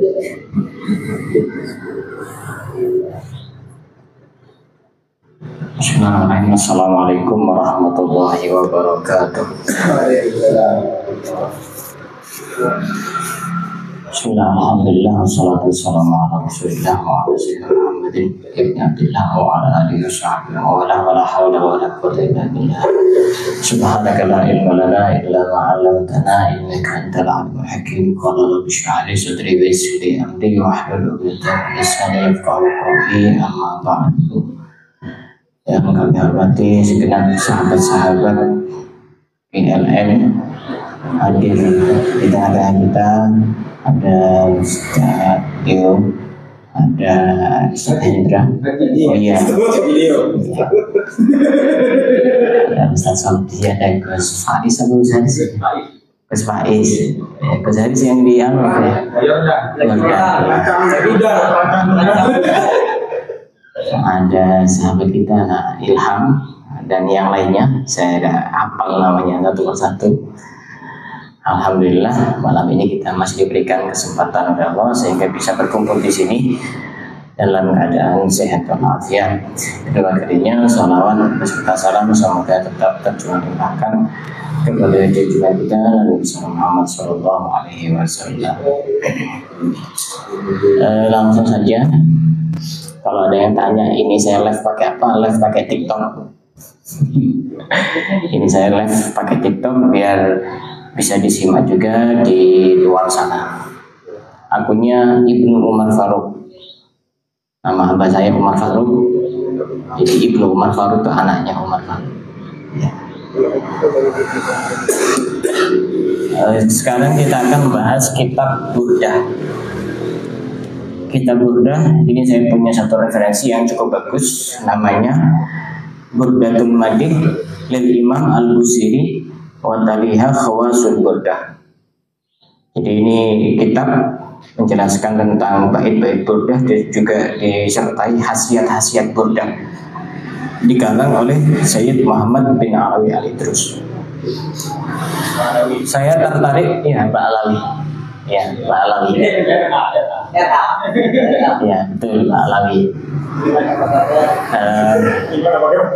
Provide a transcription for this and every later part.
Bismillahirrahmanirrahim. Assalamualaikum warahmatullahi wabarakatuh. Bismillah, alhamdulillah, wassalatu wassalamu ala rasulillah wa ala sayyidina Muhammadin ibn Abdillah wa ala alihi wa sahbihi wa la hawla wa la quwwata illa billah. Subhanaka la ilma lana illa ma 'allamtana innaka antal alimul hakim. Qala rabbi shrah li sadri wa yassir li amri wahlul 'uqdatam min lisani yafqahu qawli. Amma ba'du. Yang kami hormati segenap sahabat-sahabat PLN hadir di tengah-tengah kita. Ada Ustaz Tio, ada Ustaz Hendra, oh iya, ada Ustaz Sabdi, ada Gus Faiz, Gus Faiz, Gus Faiz yang di anu ya, ada sahabat kita Ilham dan yang lainnya, saya ada hafal namanya satu persatu. Alhamdulillah malam ini kita masih diberikan kesempatan oleh Allah sehingga bisa berkumpul di sini dalam keadaan sehat walafiat. Kedua kalinya salawat beserta salam semoga tetap tercurahkan kepada junjungan kita Nabi Muhammad Sallallahu Alaihi Wasallam. Langsung saja, kalau ada yang tanya ini saya live pakai apa? Live pakai TikTok. Ini saya live pakai TikTok biar bisa disimak juga di luar sana. Akunnya Ibnu Umar Faruk. Nama abah saya Umar Faruk. Jadi Ibnu Umar Faruk itu anaknya Umar Faruk. Ya. Sekarang kita akan membahas kitab Burdah. Kitab Burdah ini saya punya satu referensi yang cukup bagus, namanya Burdatul Madih lil Imam Al-Busiri wa taliha khawasul burdah. Jadi ini kitab menjelaskan tentang bait-bait burdah dan juga disertai khasiat-khasiat burdah, dikarang oleh Sayyid Muhammad bin Alawi Al-Idrus. Saya tertarik ya Pak Alawi. Ya, Pak Alawi. Ya, betul Pak Alawi.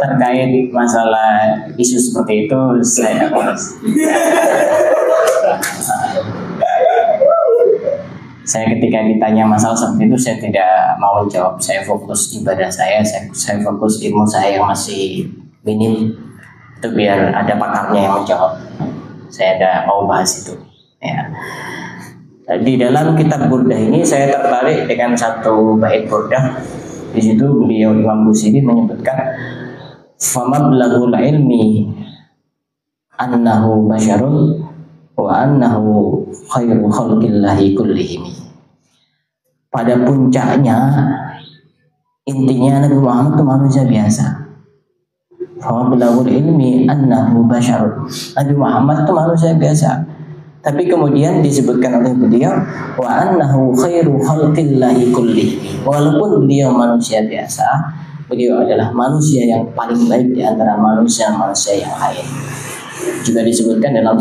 Terkait masalah isu seperti itu saya ketika ditanya masalah seperti itu saya tidak mau jawab. Saya fokus ibadah saya fokus ilmu saya yang masih minim, itu biar ada pakarnya yang menjawab. Saya tidak mau bahas itu ya. Di dalam kitab Burdah ini saya tertarik dengan satu bait Burdah. Di situ beliau Imam Busiri menyebutkan famablagul ilmi annahu basyarun wa annahu khairu khalqillahi kullihim. Pada puncaknya intinya Nabi Muhammad itu manusia biasa. Famablagul ilmi annahu basyarun. Nabi Muhammad itu manusia biasa. Tapi kemudian disebutkan oleh beliau wa annahu khairu khalqillahi kulli. Walaupun beliau manusia biasa, beliau adalah manusia yang paling baik di antara manusia-manusia yang lain. Juga disebutkan dalam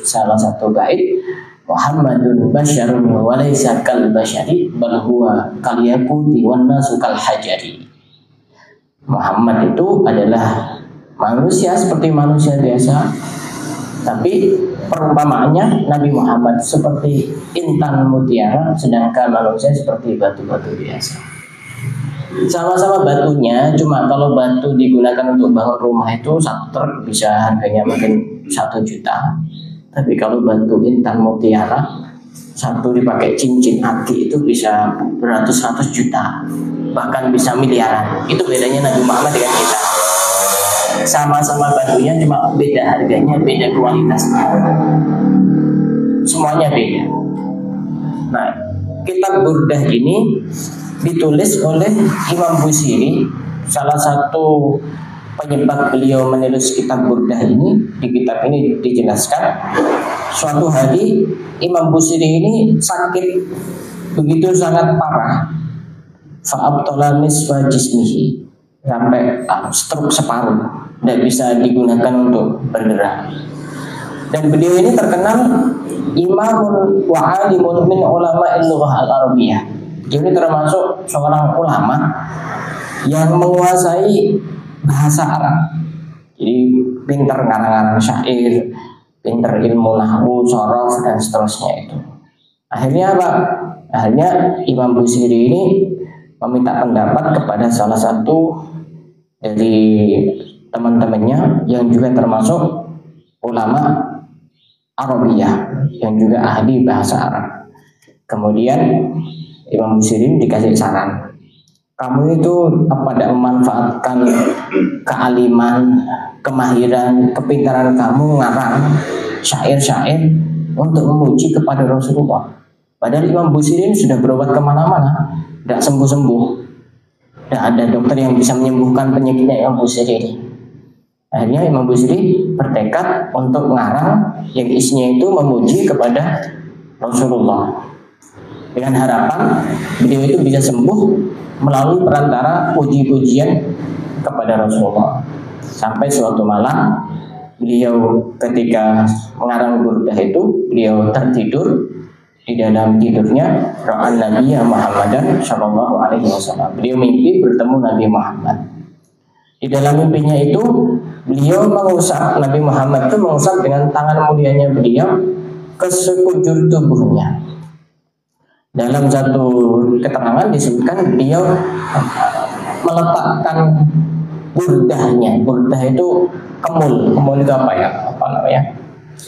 salah satu bait, Muhammadun basyarun wa laysa kal basyari bal huwa kal yaquti wan nasu kal hajari. Muhammad itu adalah manusia seperti manusia biasa, tapi perumpamaannya Nabi Muhammad seperti intan mutiara, sedangkan manusia seperti batu-batu biasa. Sama-sama batunya, cuma kalau batu digunakan untuk bangun rumah itu satu truk bisa harganya mungkin 1 juta. Tapi kalau batu intan mutiara satu dipakai cincin hati itu bisa beratus-ratus juta, bahkan bisa miliaran. Itu bedanya Nabi Muhammad dengan kita. Sama-sama batunya, cuma beda harganya, beda kualitasnya, semuanya beda. Nah, kitab Burdah ini ditulis oleh Imam Busiri. Salah satu penyebab beliau menulis kitab Burdah ini, di kitab ini dijelaskan suatu hari Imam Busiri ini sakit begitu sangat parah, fa'abtala nisfa jismihi, sampai stroke separuh, tidak bisa digunakan untuk bergerak. Dan beliau ini terkenal imamun wa alimun min ulama al-lughah al-arabiyah. Dia ini termasuk seorang ulama yang menguasai bahasa Arab. Jadi pintar ngarang-ngarang syair, pintar ilmu nahwu, sorof dan seterusnya itu. Akhirnya apa? Akhirnya Imam Busiri ini meminta pendapat kepada salah satu dari teman-temannya yang juga termasuk ulama Arabiyah yang juga ahli bahasa Arab. Kemudian Imam Busiri dikasih saran, kamu itu pada memanfaatkan kealiman, kemahiran, kepintaran kamu ngarang syair-syair untuk memuji kepada Rasulullah. Padahal Imam Busiri sudah berobat kemana-mana, tidak sembuh-sembuh. Tidak ada dokter yang bisa menyembuhkan penyakitnya Imam Busiri ini. Akhirnya Imam Busiri bertekad untuk mengarang yang isinya itu memuji kepada Rasulullah, dengan harapan beliau itu bisa sembuh melalui perantara puji-pujian kepada Rasulullah. Sampai suatu malam beliau ketika mengarang burdah itu, beliau tertidur. Di dalam tidurnya ra'an Nabi Muhammadan sallallahu alaihi wasallam. Beliau mimpi bertemu Nabi Muhammad. Di dalam mimpinya itu beliau mengusap, Nabi Muhammad itu mengusap dengan tangan mulianya beliau ke sekujur tubuhnya. Dalam satu keterangan disebutkan beliau meletakkan burdahnya. Burdah itu kemul. Kemul itu apa ya? Apa namanya?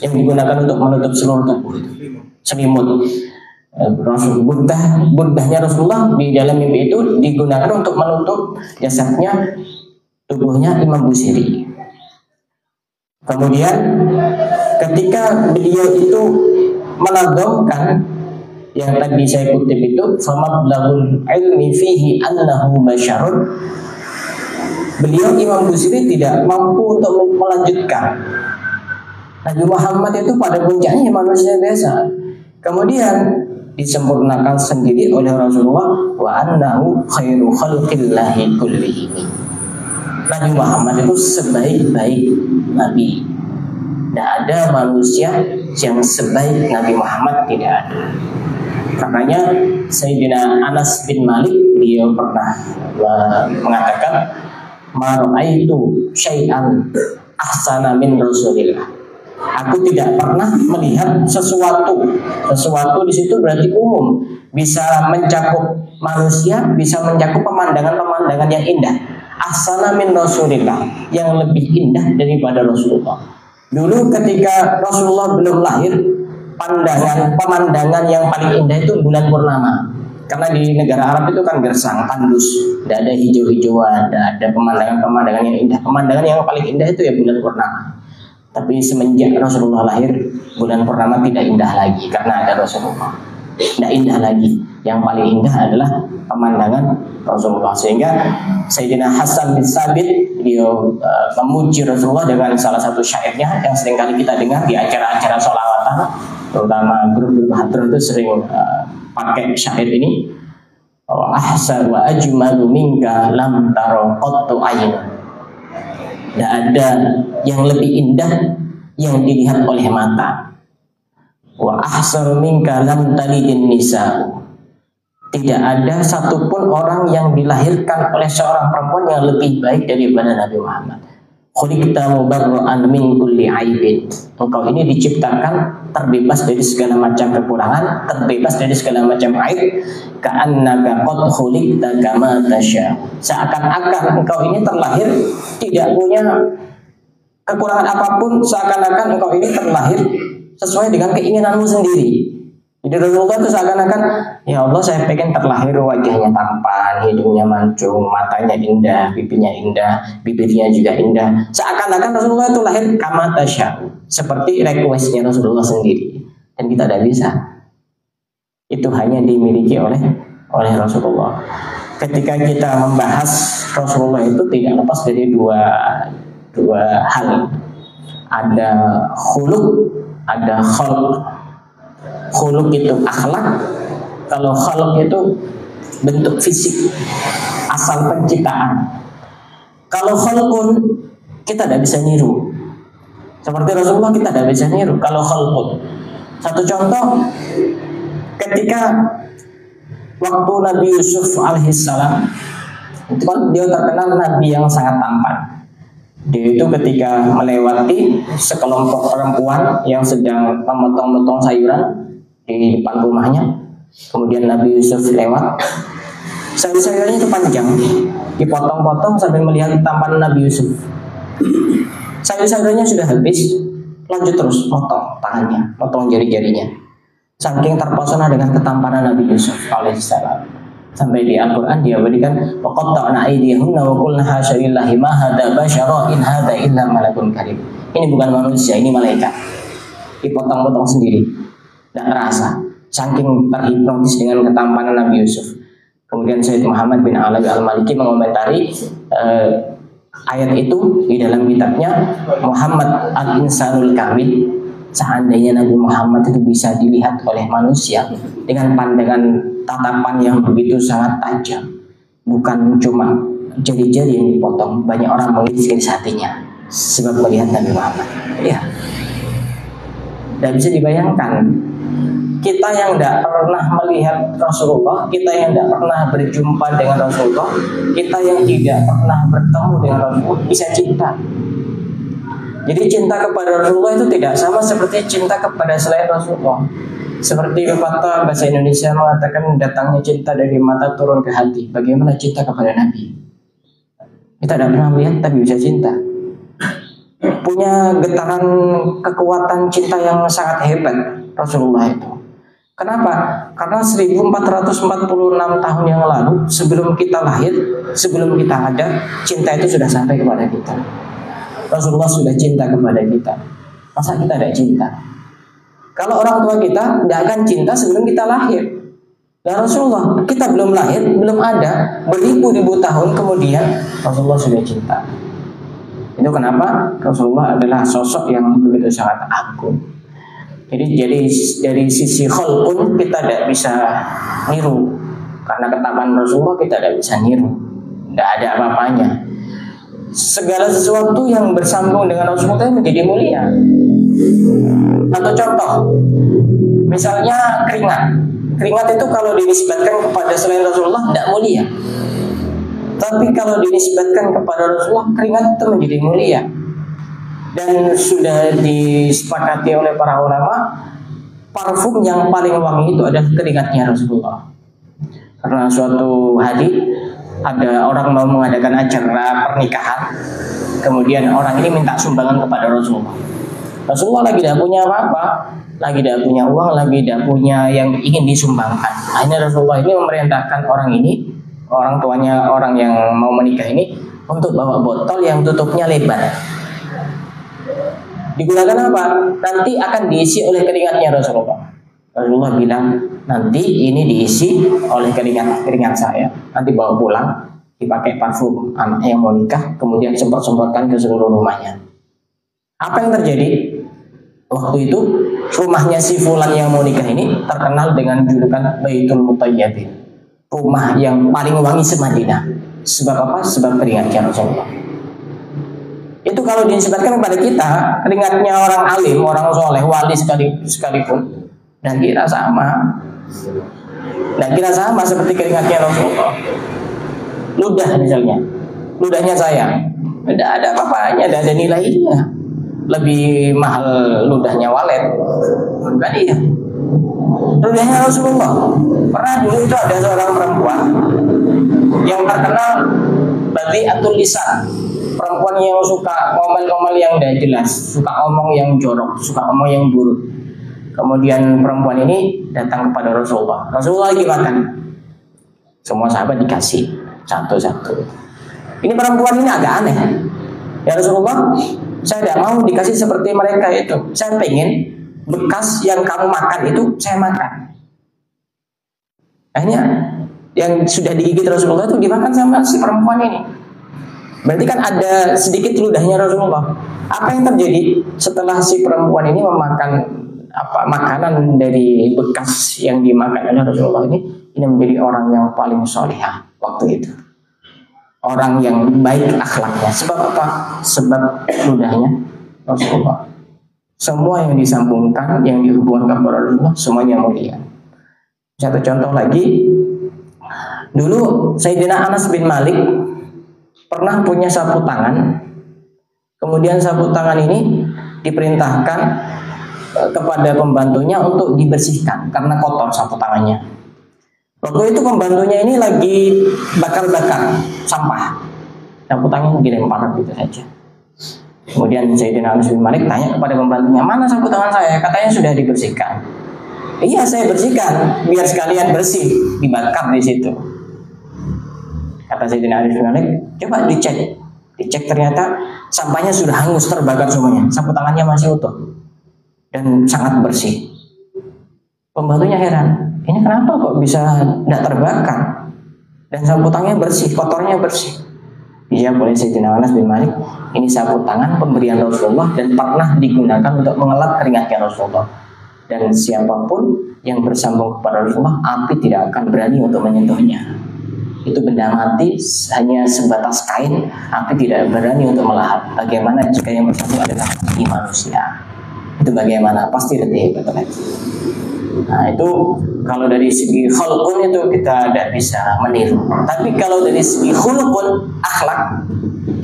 Yang digunakan untuk menutup seluruh tubuh itu. Selimut. Burdahnya Rasulullah di dalam mimpi itu digunakan untuk menutup jasadnya, tubuhnya Imam Busiri. Kemudian ketika beliau itu menadhamkan yang tadi saya kutip itu, famablaghul ilmi fihi annahu basyarun, beliau Imam Busiri tidak mampu untuk melanjutkan. Nabi Muhammad itu pada puncaknya manusia biasa. Kemudian disempurnakan sendiri oleh Rasulullah, wa annahu khairu khalqillahi kullihim. Nabi Muhammad itu sebaik-baik nabi. Tidak ada manusia yang sebaik Nabi Muhammad, tidak ada. Makanya Sayyidina Anas bin Malik beliau pernah mengatakan, ma ra'aitu syai'an ahsana min Rasulillah. Aku tidak pernah melihat sesuatu di situ berarti umum, bisa mencakup manusia, bisa mencakup pemandangan-pemandangan yang indah. Ahsana min Rasulillah, yang lebih indah daripada Rasulullah. Dulu ketika Rasulullah belum lahir, pemandangan yang paling indah itu bulan purnama. Karena di negara Arab itu kan gersang, tandus, tidak ada hijau-hijauan, tidak ada pemandangan-pemandangan yang indah. Pemandangan yang paling indah itu ya bulan purnama. Tapi semenjak Rasulullah lahir, bulan purnama tidak indah lagi karena ada Rasulullah. Tidak indah lagi. Yang paling indah adalah pemandangan Rasulullah. Sehingga Sayyidina Hasan bin Sabit beliau memuji Rasulullah dengan salah satu syairnya yang seringkali kita dengar di acara-acara sholawatan, terutama grup-grup hadroh itu sering pakai syair ini. Ahsan wa ajmalu minka lam taro qattu ayn. Tidak ada yang lebih indah yang dilihat oleh mata. Wa ahsanu minka lam talidin nisa. Tidak ada satupun orang yang dilahirkan oleh seorang perempuan yang lebih baik daripada Nabi Muhammad. Khuliqta mubarra'an min kulli aibin. Engkau ini diciptakan terbebas dari segala macam kekurangan, terbebas dari segala macam aib. Ka'annaka qad khuliqta kama tasya. Seakan-akan engkau ini terlahir tidak punya kekurangan apapun, seakan-akan engkau ini terlahir sesuai dengan keinginanmu sendiri. Jadi Rasulullah itu seakan-akan, ya Allah saya pengen terlahir wajahnya tampan, hidungnya mancung, matanya indah, pipinya indah, bibirnya juga indah. Seakan-akan Rasulullah itu lahir kama tasya, seperti requestnya Rasulullah sendiri. Dan kita tidak bisa. Itu hanya dimiliki oleh Rasulullah. Ketika kita membahas Rasulullah itu tidak lepas dari dua hal. Ada khuluq, ada khalq. Khuluq itu akhlak, kalau khalq itu bentuk fisik, asal penciptaan. Kalau khalqun kita tidak bisa niru. Seperti Rasulullah kita tidak bisa niru kalau khalqun. Satu contoh, ketika waktu Nabi Yusuf alaihissalam, itu kan dia terkenal Nabi yang sangat tampan. Dia itu ketika melewati sekelompok perempuan yang sedang memotong-motong sayuran di depan rumahnya, kemudian Nabi Yusuf lewat, sayur-sayurannya itu panjang, dipotong-potong sambil melihat tampanan Nabi Yusuf. Sayur-sayurannya sudah habis, lanjut terus motong tangannya, motong jari-jarinya. Saking terpesona dengan ketampanan Nabi Yusuf alaihissalam. Sampai di Al-Quran dia berikan waqatta'na aydiyahunna wa qulna hasya lillahi ma hadza basyara in hadza illa malakun karim. Ini bukan manusia, ini malaikat. Dipotong-potong sendiri. Tidak terasa. Saking terhipnotis dengan ketampanan Nabi Yusuf. Kemudian Sayyid Muhammad bin Alawi Al-Maliki mengomentari ayat itu di dalam kitabnya Muhammad Al-Insanul Kamil. Seandainya Nabi Muhammad itu bisa dilihat oleh manusia dengan pandangan tatapan yang begitu sangat tajam, bukan cuma jari-jari yang dipotong, banyak orang mengiskin hatinya sebab melihat Nabi Muhammad. Ya, tidak bisa dibayangkan kita yang tidak pernah melihat Rasulullah, kita yang tidak pernah berjumpa dengan Rasulullah, kita yang tidak pernah bertemu dengan Rasulullah bisa cinta. Jadi cinta kepada Rasulullah itu tidak sama seperti cinta kepada selain Rasulullah. Seperti pepatah bahasa Indonesia mengatakan datangnya cinta dari mata turun ke hati. Bagaimana cinta kepada Nabi? Kita tidak pernah melihat tapi bisa cinta. Punya getaran kekuatan cinta yang sangat hebat Rasulullah itu. Kenapa? Karena 1446 tahun yang lalu, sebelum kita lahir, sebelum kita ada, cinta itu sudah sampai kepada kita. Rasulullah sudah cinta kepada kita. Masa kita tidak cinta? Kalau orang tua kita tidak akan cinta sebelum kita lahir. Dan Rasulullah, kita belum lahir, belum ada, beribu-ribu tahun kemudian Rasulullah sudah cinta. Itu kenapa Rasulullah adalah sosok yang begitu sangat agung. Jadi dari sisi khalqun kita tidak bisa niru. Karena ketampanan Rasulullah kita tidak bisa niru. Tidak ada apa-apanya. Segala sesuatu yang bersambung dengan Rasulullah menjadi mulia. Atau contoh, misalnya keringat. Keringat itu kalau dinisbatkan kepada selain Rasulullah tidak mulia. Tapi kalau dinisbatkan kepada Rasulullah, keringat itu menjadi mulia. Dan sudah disepakati oleh para ulama, parfum yang paling wangi itu adalah keringatnya Rasulullah. Karena suatu hari ada orang mau mengadakan acara pernikahan, kemudian orang ini minta sumbangan kepada Rasulullah. Rasulullah lagi tidak punya apa-apa, lagi tidak punya uang, lagi tidak punya yang ingin disumbangkan. Akhirnya Rasulullah ini memerintahkan orang ini, orang tuanya orang yang mau menikah ini, untuk bawa botol yang tutupnya lebar. Digunakan apa? Nanti akan diisi oleh keringatnya Rasulullah. Rasulullah bilang, nanti ini diisi oleh keringat saya. Nanti bawa pulang, dipakai parfum anak yang mau nikah, kemudian semprot-semprotkan ke seluruh rumahnya. Apa yang terjadi? Waktu itu rumahnya si fulan yang mau nikah ini terkenal dengan julukan Baitul Mutayyibin, rumah yang paling wangi se-Madinah. Sebab apa? Sebab keringatnya Rasulullah. Itu kalau disebutkan kepada kita, keringatnya orang alim, orang soleh, wali sekalipun, dan kira sama. Dan kira sama seperti keringatnya Rasulullah. Ludah misalnya, ludahnya saya, tidak ada apa-apanya, tidak ada nilainya. Lebih mahal ludahnya walet, bukan iya. Ludahnya Rasulullah. Pernah dulu itu ada seorang perempuan yang terkenal badi'atul lisan, perempuan yang suka ngomel-ngomel yang tidak jelas, suka omong yang jorok, suka omong yang buruk. Kemudian perempuan ini datang kepada Rasulullah. Rasulullah lagi makan. Semua sahabat dikasih satu-satu. Ini perempuan ini agak aneh. Ya Rasulullah, saya tidak mau dikasih seperti mereka itu. Saya pengen bekas yang kamu makan itu saya makan. Akhirnya yang sudah digigit Rasulullah itu dimakan sama si perempuan ini. Berarti kan ada sedikit ludahnya Rasulullah. Apa yang terjadi setelah si perempuan ini memakan makanan dari bekas yang dimakan oleh Rasulullah ini menjadi orang yang paling solehah waktu itu. Orang yang baik akhlaknya. Sebab apa? Sebab ludahnya Rasulullah. Semua yang disambungkan, yang dihubungkan kepada Rasulullah, semuanya mulia. Satu contoh lagi, dulu Sayyidina Anas bin Malik pernah punya sapu tangan. Kemudian sapu tangan ini diperintahkan kepada pembantunya untuk dibersihkan karena kotor sapu tangannya. Waktu itu pembantunya ini lagi bakar-bakar sampah, sapu tangan dilempar gitu saja. Kemudian Sayyidina Anas bin Malik tanya kepada pembantunya, mana sapu tangan saya? Katanya sudah dibersihkan. Iya, saya bersihkan biar sekalian bersih, dibakar di situ. Kata Sayyidina Anas bin Malik, coba dicek. Dicek ternyata sampahnya sudah hangus, terbakar semuanya. Sapu tangannya masih utuh dan sangat bersih. Pembantunya heran, ini kenapa kok bisa tidak terbakar? Dan sapu tangannya bersih, kotornya bersih. Iya, boleh Sayyidina Anas bin Malik, ini sapu tangan pemberian Rasulullah dan pernah digunakan untuk mengelap keringatnya Rasulullah. Dan siapapun yang bersambung kepada Rasulullah, api tidak akan berani untuk menyentuhnya. Itu benda mati, hanya sebatas kain, api tidak berani untuk melahap. Bagaimana jika yang bersambung adalah manusia? Itu bagaimana? Pasti lebih hebat lagi. Nah, itu kalau dari segi khulqun itu kita tidak bisa meniru. Tapi kalau dari segi khulqun, akhlak,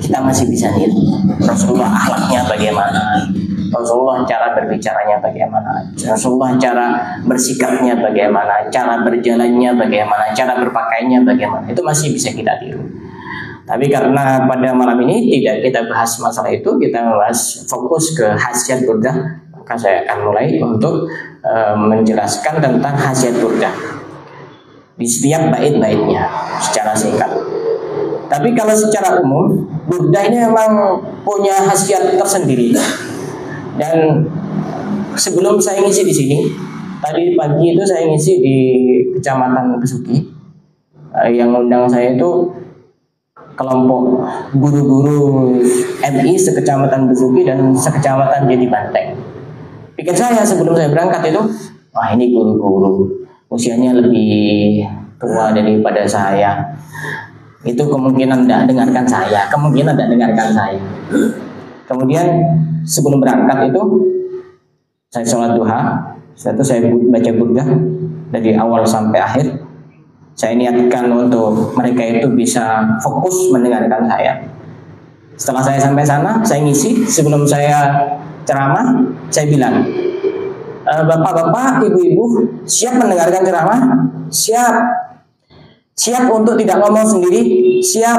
kita masih bisa niru. Rasulullah akhlaknya bagaimana, Rasulullah cara berbicaranya bagaimana, Rasulullah cara bersikapnya bagaimana, cara berjalannya bagaimana, cara berpakaiannya bagaimana. Itu masih bisa kita tiru. Tapi karena pada malam ini tidak kita bahas masalah itu, kita bahas fokus ke khasiat burdah, maka saya akan mulai untuk menjelaskan tentang khasiat burdah di setiap bait-baitnya secara singkat. Tapi kalau secara umum, burdah ini memang punya khasiat tersendiri. Dan sebelum saya ngisi di sini, tadi pagi itu saya ngisi di Kecamatan Besuki. Yang undang saya itu kelompok guru-guru MI sekecamatan Besuki dan sekecamatan Jadi Banteng. Pikir saya sebelum saya berangkat itu, wah ini guru-guru usianya lebih tua daripada saya. Itu kemungkinan tidak dengarkan saya, Kemudian sebelum berangkat itu saya sholat duha, setelah itu saya baca burdah dari awal sampai akhir. Saya niatkan untuk mereka itu bisa fokus mendengarkan saya. Setelah saya sampai sana, saya ngisi. Sebelum saya ceramah, saya bilang, bapak-bapak, ibu-ibu, siap mendengarkan ceramah? Siap. Siap untuk tidak ngomong sendiri? Siap.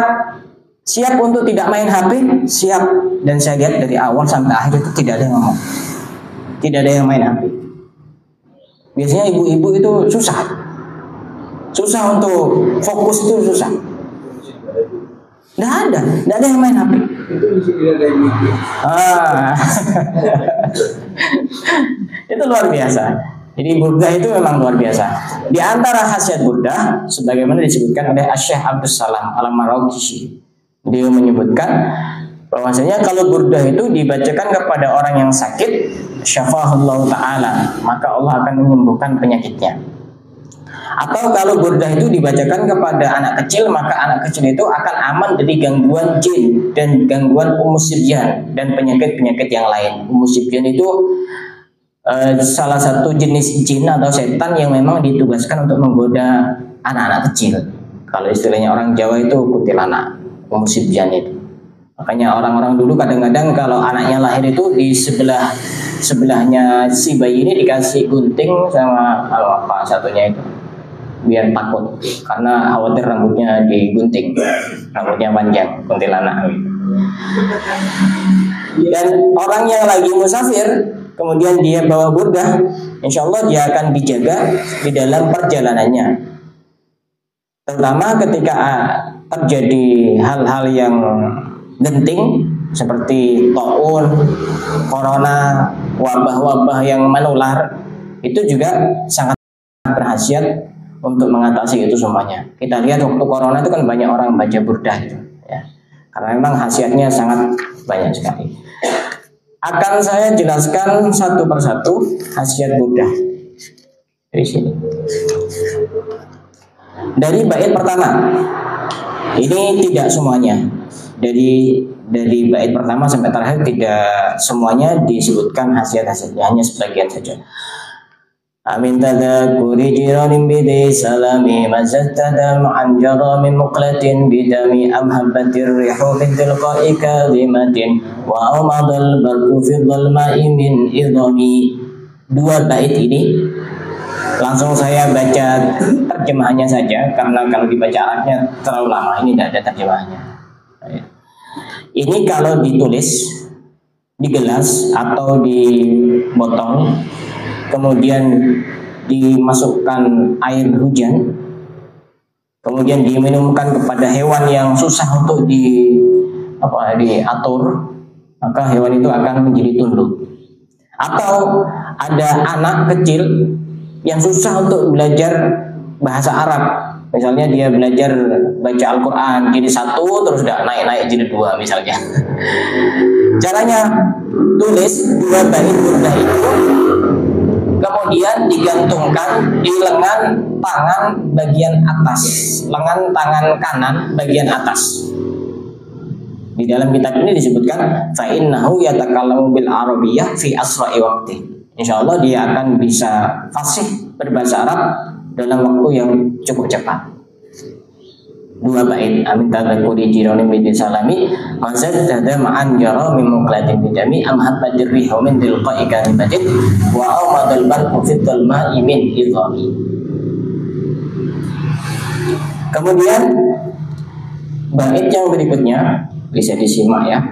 Siap untuk tidak main HP? Siap. Dan saya lihat dari awal sampai akhir itu tidak ada yang ngomong, tidak ada yang main HP. Biasanya ibu-ibu itu susah untuk fokus, itu susah. Nggak ada yang main HP. Itu luar biasa. Jadi burdah itu memang luar biasa. Di antara khasiat burdah, sebagaimana disebutkan oleh Syekh Abdul Salam Al-Marwaqishi, dia menyebutkan bahwasanya kalau burdah itu dibacakan kepada orang yang sakit, syafahullahu ta'ala, maka Allah akan menyembuhkan penyakitnya. Atau kalau burdah itu dibacakan kepada anak kecil, maka anak kecil itu akan aman dari gangguan jin dan gangguan umusibyan dan penyakit-penyakit yang lain. Umusibyan itu salah satu jenis jin atau setan yang memang ditugaskan untuk menggoda anak-anak kecil. Kalau istilahnya orang Jawa itu kuntilanak, umusibyan itu. Makanya orang-orang dulu kadang-kadang kalau anaknya lahir itu di sebelahnya si bayi ini dikasih gunting sama apa satunya itu, biar takut karena khawatir rambutnya digunting, rambutnya panjang, kuntilanak. Dan orang yang lagi musafir kemudian dia bawa burdah, insya Allah dia akan dijaga di dalam perjalanannya, terutama ketika terjadi hal-hal yang genting seperti taun, corona, wabah-wabah yang menular. Itu juga sangat berkhasiat untuk mengatasi itu semuanya. Kita lihat waktu corona itu kan banyak orang baca burdah gitu, ya. Karena memang khasiatnya sangat banyak sekali. Akan saya jelaskan satu persatu khasiat burdah dari sini. Dari bait pertama, ini tidak semuanya. Dari dari bait pertama sampai terakhir tidak semuanya disebutkan khasiat-khasiatnya, hanya sebagian saja. Amin tadakuri jiranin bidi salami mazattadam an jaramin muqlatin bidami amhabbatir rihu min tilqa'i kadhimatin wa amadal barku fi dhalma'i min idhami. Dua bait ini langsung saya baca terjemahannya saja, karena kalau dibaca Arabnya terlalu lama, ini tidak ada terjemahannya. Ini kalau ditulis di gelas atau di botol, kemudian dimasukkan air hujan, kemudian diminumkan kepada hewan yang susah untuk diatur, maka hewan itu akan menjadi tunduk. Atau ada anak kecil yang susah untuk belajar bahasa Arab, misalnya dia belajar baca Al-Quran jadi 1 terus udah naik jadi 2 misalnya. Caranya tulis 2 bait burda itu, kemudian digantungkan di lengan tangan bagian atas, lengan tangan kanan bagian atas. Di dalam kitab ini disebutkan fa innahu yatakallamu bil arabiyyah fi asra'i waqti. Insyaallah dia akan bisa fasih berbahasa Arab dalam waktu yang cukup cepat. 2 bait. Amin tadakuri jiranin bidi salami mazaddada ma'an jara min muqlatin bidami amhabbatir rihu min tilqa'i kadhibatin wa amadal barku fi dhalma'i min idhami. Kemudian bait yang berikutnya bisa disimak ya.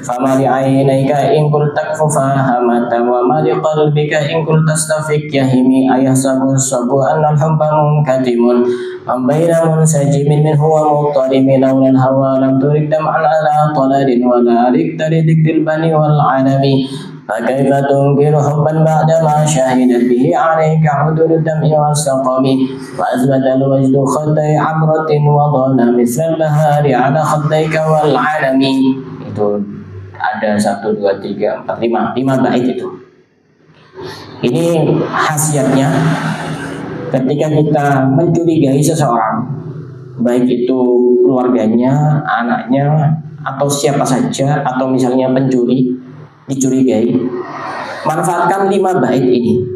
Fama li'ainaika in qul takfu fahamata wa ma liqalbika in qul tastafik yahimi ayahsabu sabu annal hubba munkatimun am baina munsajimin min huwa muttarimin lawlan hawa lam turik dam'an ala taladin wa la riktari diktil bani wal alami فكيف تنكر حبا بعدما شهدت به عليك حدود الدم والسقم وأثبت الوجد خدي عبرة وضل مثل البهار على خديك والعلم. Itu ada 1, 2, 3, 4, 5 bait itu. Ini khasiatnya ketika kita mencurigai seseorang, baik itu keluarganya, anaknya, atau siapa saja, atau misalnya pencuri dicurigai, manfaatkan 5 bait ini.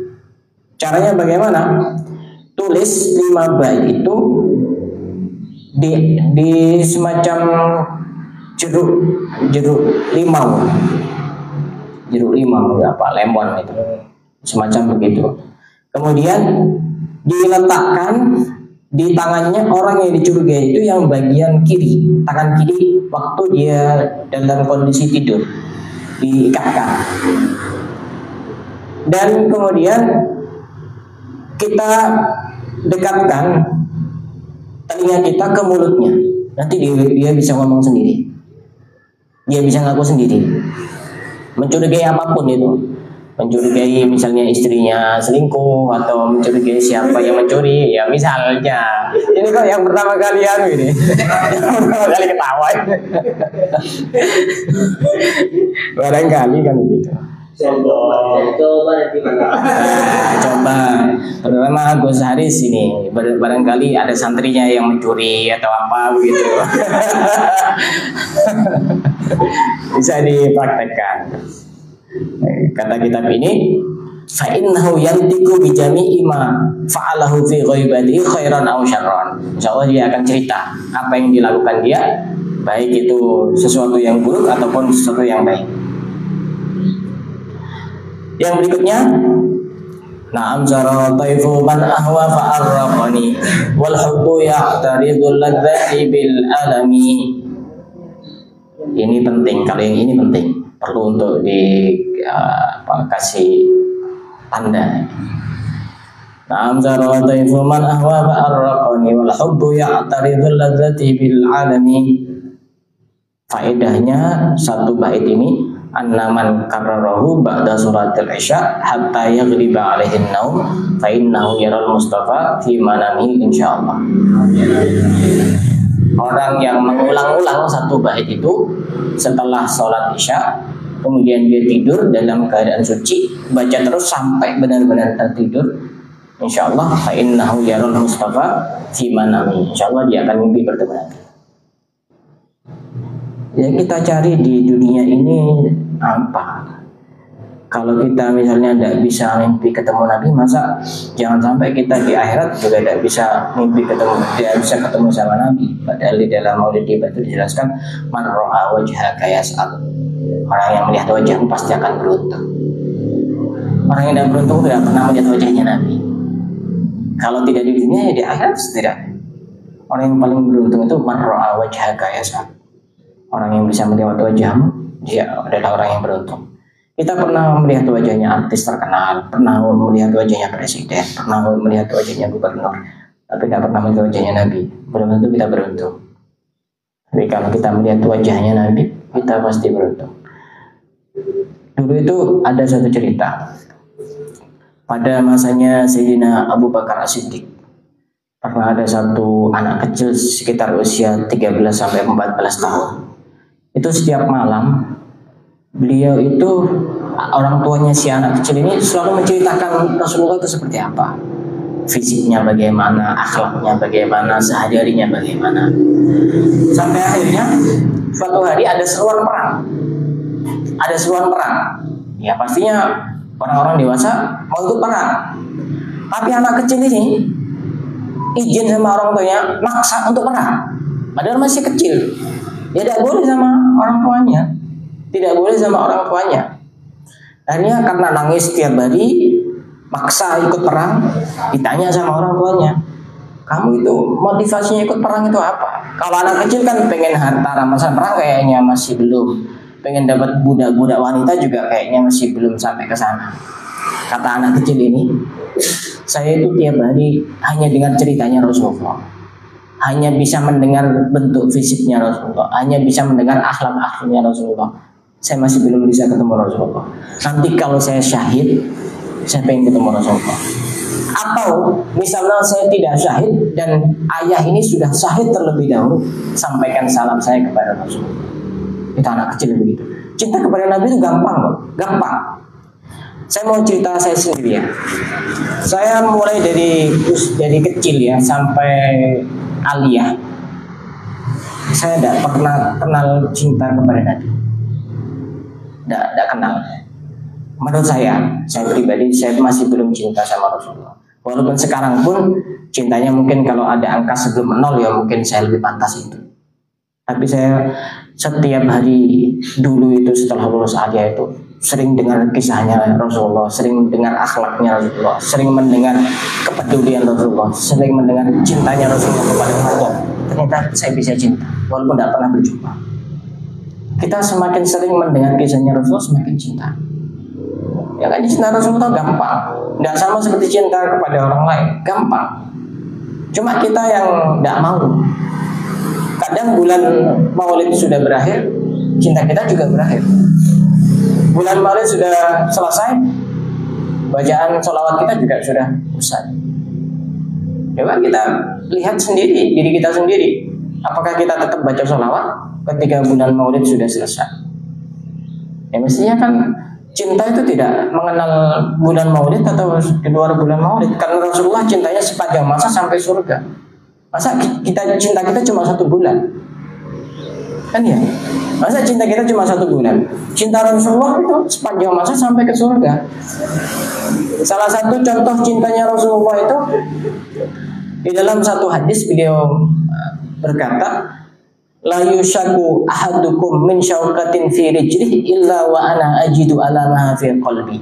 Caranya bagaimana? Tulis 5 bait itu di semacam jeruk limau lemon itu, semacam begitu. Kemudian diletakkan di tangannya orang yang dicurigai itu, yang bagian kiri, tangan kiri waktu dia dalam kondisi tidur, diikatkan. Dan kemudian kita dekatkan telinga kita ke mulutnya. Nanti dia bisa ngomong sendiri, dia bisa ngaku sendiri. Mencurigai apapun itu, mencurigai misalnya istrinya selingkuh, atau mencurigai siapa yang mencuri, ya misalnya ini kok yang pertama kali ini yang pertama kali ketawa barangkali kan gitu. Coba pertama Gus Haris ini, barangkali ada santrinya yang mencuri atau apa begitu. Bisa dipraktekkan. Kata kitab ini, fa innahu yantiqu bi jami'i ma fa'alahu fi ghaibati khairan aw syarran. Insyaallah dia akan cerita apa yang dilakukan dia, baik itu sesuatu yang buruk ataupun sesuatu yang baik. Yang berikutnya, na'am zara taifu man ahwa fa'arraqani wal hubbu ya'taridul ladzati bil alami. Ini penting, kalau yang ini penting, perlu untuk dikasih tanda. Na'am zara taifu man ahwa fa'arraqani wal hubbu ya'taridul ladzati bil alami. Faedahnya 1 bait ini, annaman kararahu ba'da suratil isya hatta yaghliba alaihin naum fa innahu yaral mustafa fi manamihi insyaallah. Orang yang mengulang-ulang 1 bait itu setelah sholat isya, kemudian dia tidur dalam keadaan suci, baca terus sampai benar-benar tertidur, insyaallah fa innahu yaral mustafa fi manamihi, insyaallah dia akan mimpi bertemu nanti. Yang kita cari di dunia ini apa? Kalau kita misalnya tidak bisa mimpi ketemu Nabi, masa jangan sampai kita di akhirat juga tidak bisa mimpi ketemu, tidak bisa ketemu sama Nabi. Padahal di dalam Maulid itu dijelaskan, man ra'a wajhaka yas'al. Orang yang melihat wajahmu pasti akan beruntung. Orang yang tidak beruntung tidak pernah melihat wajahnya Nabi. Kalau tidak di dunia, ya di akhirat tidak. Orang yang paling beruntung itu man ra'a wajhaka yas'al. Orang yang bisa melihat wajahmu, dia adalah orang yang beruntung. Kita pernah melihat wajahnya artis terkenal, pernah melihat wajahnya presiden, pernah melihat wajahnya gubernur, tapi tidak pernah melihat wajahnya Nabi. Belum tentu kita beruntung. Tapi kalau kita melihat wajahnya Nabi, kita pasti beruntung. Dulu itu ada satu cerita. Pada masanya Sayyidina Abu Bakar As-Siddiq, pernah ada satu anak kecil sekitar usia 13-14 tahun. Itu setiap malam beliau itu, orang tuanya si anak kecil ini selalu menceritakan Rasulullah itu seperti apa, fisiknya bagaimana, akhlaknya bagaimana, sehari-harinya bagaimana. Sampai akhirnya suatu hari ada seruan perang. Ada seruan perang. Ya pastinya orang-orang dewasa mau ikut perang. Tapi anak kecil ini izin sama orang tuanya, maksa untuk perang. Padahal masih kecil. Ya tidak boleh sama orang tuanya. Tidak boleh sama orang tuanya. Akhirnya karena nangis setiap hari, maksa ikut perang, ditanya sama orang tuanya, kamu itu motivasinya ikut perang itu apa? Kalau anak kecil kan pengen harta rampasan perang kayaknya masih belum. Pengen dapat budak-budak wanita juga kayaknya masih belum sampai ke sana. Kata anak kecil ini, saya itu tiap hari hanya dengar ceritanya Rasulullah, hanya bisa mendengar bentuk fisiknya Rasulullah, hanya bisa mendengar akhlak-akhlaknya Rasulullah. Saya masih belum bisa ketemu Rasulullah. Nanti kalau saya syahid, saya pengen ketemu Rasulullah. Atau misalnya saya tidak syahid dan ayah ini sudah syahid terlebih dahulu, sampaikan salam saya kepada Rasulullah. Itu anak kecil begitu. Cinta kepada Nabi itu gampang kok, gampang. Saya mau cerita saya sendiri ya. Saya mulai dari kecil ya sampai aliyah, saya tidak pernah kenal cinta kepada Nabi. Tidak kenal. Menurut saya pribadi, saya masih belum cinta sama Rasulullah. Walaupun sekarang pun cintanya mungkin kalau ada angka sebelum 0 ya mungkin saya lebih pantas itu. Tapi saya setiap hari dulu itu setelah lulus aliyah itu sering dengar kisahnya Rasulullah, sering mendengar akhlaknya Rasulullah, sering mendengar kepedulian Rasulullah, sering mendengar cintanya Rasulullah kepada Allah. Ternyata saya bisa cinta walaupun tidak pernah berjumpa. Kita semakin sering mendengar kisahnya Rasulullah, semakin cinta. Ya kan, cinta Rasulullah gampang. Tidak sama seperti cinta kepada orang lain, gampang. Cuma kita yang tidak mau. Kadang bulan Maulid sudah berakhir, cinta kita juga berakhir. Bulan Maulid sudah selesai, bacaan sholawat kita juga sudah usai. Coba kita lihat sendiri, diri kita sendiri. Apakah kita tetap baca sholawat ketika bulan Maulid sudah selesai? Ya mestinya kan cinta itu tidak mengenal bulan Maulid atau di luar bulan Maulid. Karena Rasulullah cintanya sepanjang masa sampai surga. Masa cinta kita cuma 1 bulan? Kan ya? Masa cinta kita cuma 1 bulan? Cinta Rasulullah itu sepanjang masa sampai ke surga. Salah satu contoh cintanya Rasulullah itu di dalam satu hadis beliau berkata, la yushaku ahadukum min syaukatin fi rijlih illa wa ana ajidu alamaha fi qalbi.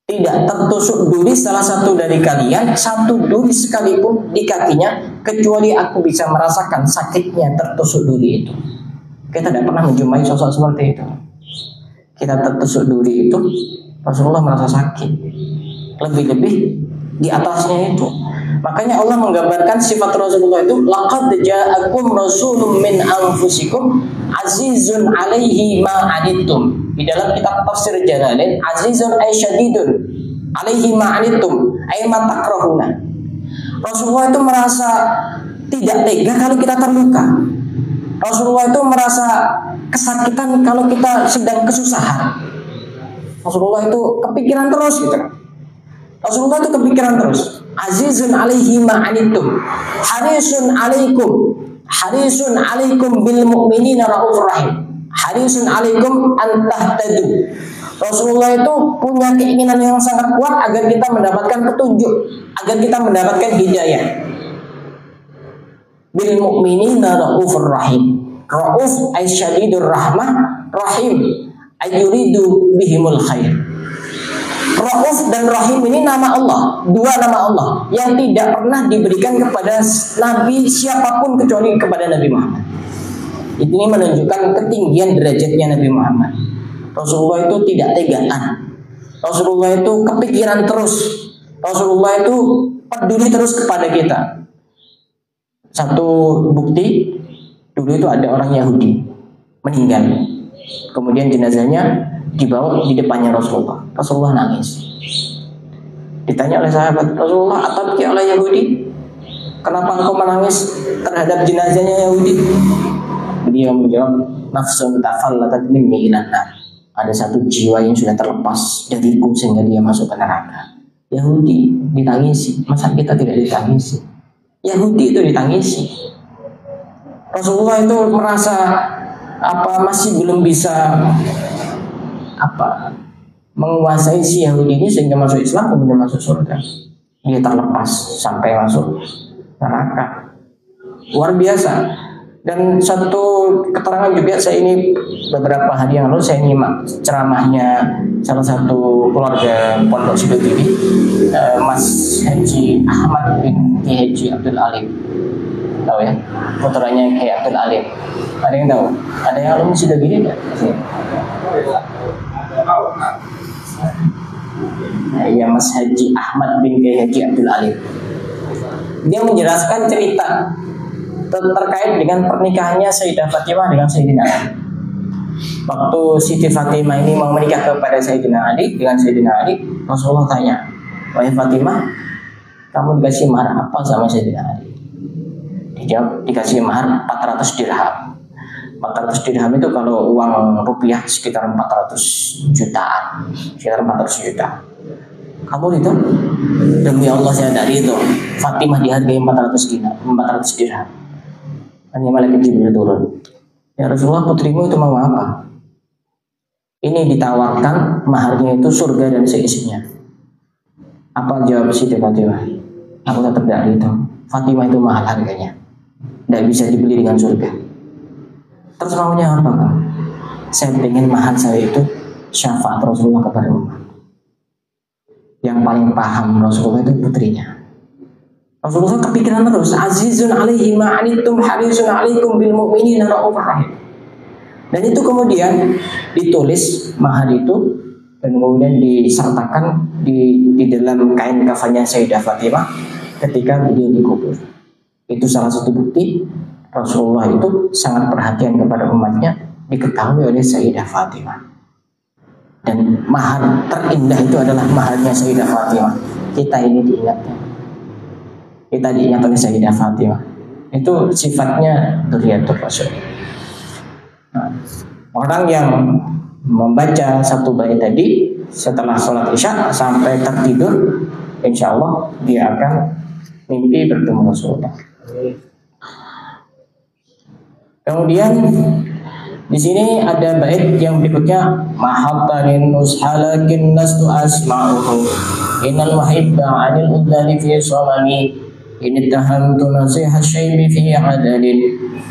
Tidak tertusuk duri salah satu dari kalian, 1 duri sekalipun di kakinya, kecuali aku bisa merasakan sakitnya tertusuk duri itu. Kita tidak pernah menjumpai sosok seperti itu. Kita tertusuk duri itu, Rasulullah merasa sakit. Lebih-lebih di atasnya itu. Makanya Allah menggambarkan sifat Rasulullah itu, laqad ja'akum rasulun min anfusikum azizun 'alaihi ma 'anittum. Di dalam kitab tafsir Jalalain, azizun ay syadidun 'alaihi ma 'anittum ay ma takrahuna. Rasulullah itu merasa tidak tega kalau kita terluka. Rasulullah itu merasa kesakitan kalau kita sedang kesusahan. Rasulullah itu kepikiran terus gitu. Rasulullah itu kepikiran terus. Azizun alaihi ma'anittum harisun alaikum Harisun alaikum bil mu'minina raufur rahim. Harisun alaikum an tahtadu. Rasulullah itu punya keinginan yang sangat kuat agar kita mendapatkan petunjuk, agar kita mendapatkan hidayah. Bil mu'minina raufur rahim. Rauf ay syadidur rahmah, rahim ay yuridu bihimul khair. Rauf dan Rahim ini nama Allah, dua nama Allah yang tidak pernah diberikan kepada Nabi siapapun kecuali kepada Nabi Muhammad. Ini menunjukkan ketinggian derajatnya Nabi Muhammad. Rasulullah itu tidak tegaan. Rasulullah itu kepikiran terus. Rasulullah itu peduli terus kepada kita. Satu bukti, dulu itu ada orang Yahudi meninggal. Kemudian jenazahnya dibawa di depannya Rasulullah. Rasulullah nangis. Ditanya oleh sahabat, Rasulullah, atabki ala Yahudi? Kenapa engkau menangis terhadap jenazahnya Yahudi? Beliau menjawab, nafsun tafallatat minni ilan nar. Ada satu jiwa yang sudah terlepas dariku sehingga dia masuk ke neraka. Yahudi ditangisi, masa kita tidak ditangisi? Yahudi itu ditangisi. Rasulullah itu merasa masih belum bisa menguasai si Yahudi ini sehingga masuk Islam kemudian masuk surga. Dia terlepas sampai masuk neraka. Luar biasa. Dan satu keterangan juga, saya ini beberapa hari yang lalu saya nyimak ceramahnya salah satu keluarga Pondok Sidogiri, Mas Haji Ahmad bin Haji Abdul Alim. Tahu ya? Putranya Kiai Abdul Alim. Ada yang tahu? Ada yang alumni Sidogiri enggak? Ya, Mas Haji Ahmad bin Kiai Haji Abdul Alim. Dia menjelaskan cerita terkait dengan pernikahannya Sayyidah Fatimah dengan Sayyidina Ali. Waktu Siti Fatimah ini mau menikah kepada Sayyidina Ali dengan Sayyidina Ali, Rasulullah tanya, "Wahai Fatimah, kamu dikasih mahar apa sama Sayyidina Ali?" Dijawab, dikasih mahar 400 dirham. 400 dirham itu kalau uang rupiah sekitar 400 jutaan, sekitar 400 juta. Kamu itu? Demi Allah saya dari itu. Fatimah dihargai 400 dirham. Hanya malaikat Jibril turun. Ya Rasulullah, putrimu itu mau apa? Ini ditawarkan maharnya itu surga dan seisinya. Apa jawab Siti Fatimah? Aku tetap dari itu. Fatimah itu mahal harganya, tidak bisa dibeli dengan surga. Terus maunya apa Kak? Saya ingin mahal saya itu syafaat Rasulullah kepada umat. Yang paling paham Rasulullah itu putrinya. Rasulullah kepikiran terus, azizun alaihi ma'anittum harisun alaikum bil mu'minina raufur rahim. Dan itu kemudian ditulis mahar itu dan kemudian disertakan di dalam kain kafannya Sayyidah Fatimah ketika beliau dikubur. Itu salah satu bukti Rasulullah itu sangat perhatian kepada umatnya, diketahui oleh Sayyidah Fatimah. Dan mahar terindah itu adalah maharnya Sayyidah Fatimah. Kita ini diingatnya. Kita diingat oleh Sayyidah Fatimah. Itu sifatnya Dzurriyyatur Rasul. Nah, orang yang membaca satu bait tadi setelah sholat isya sampai tertidur, insya Allah dia akan mimpi bertemu Rasulullah. Kemudian di sini ada bait yang berikutnya, mahabbanin nushalakin nastu asma'uhu innal muhibba 'anil udali fi samami in tahamtu nasihat syaibi fi adalin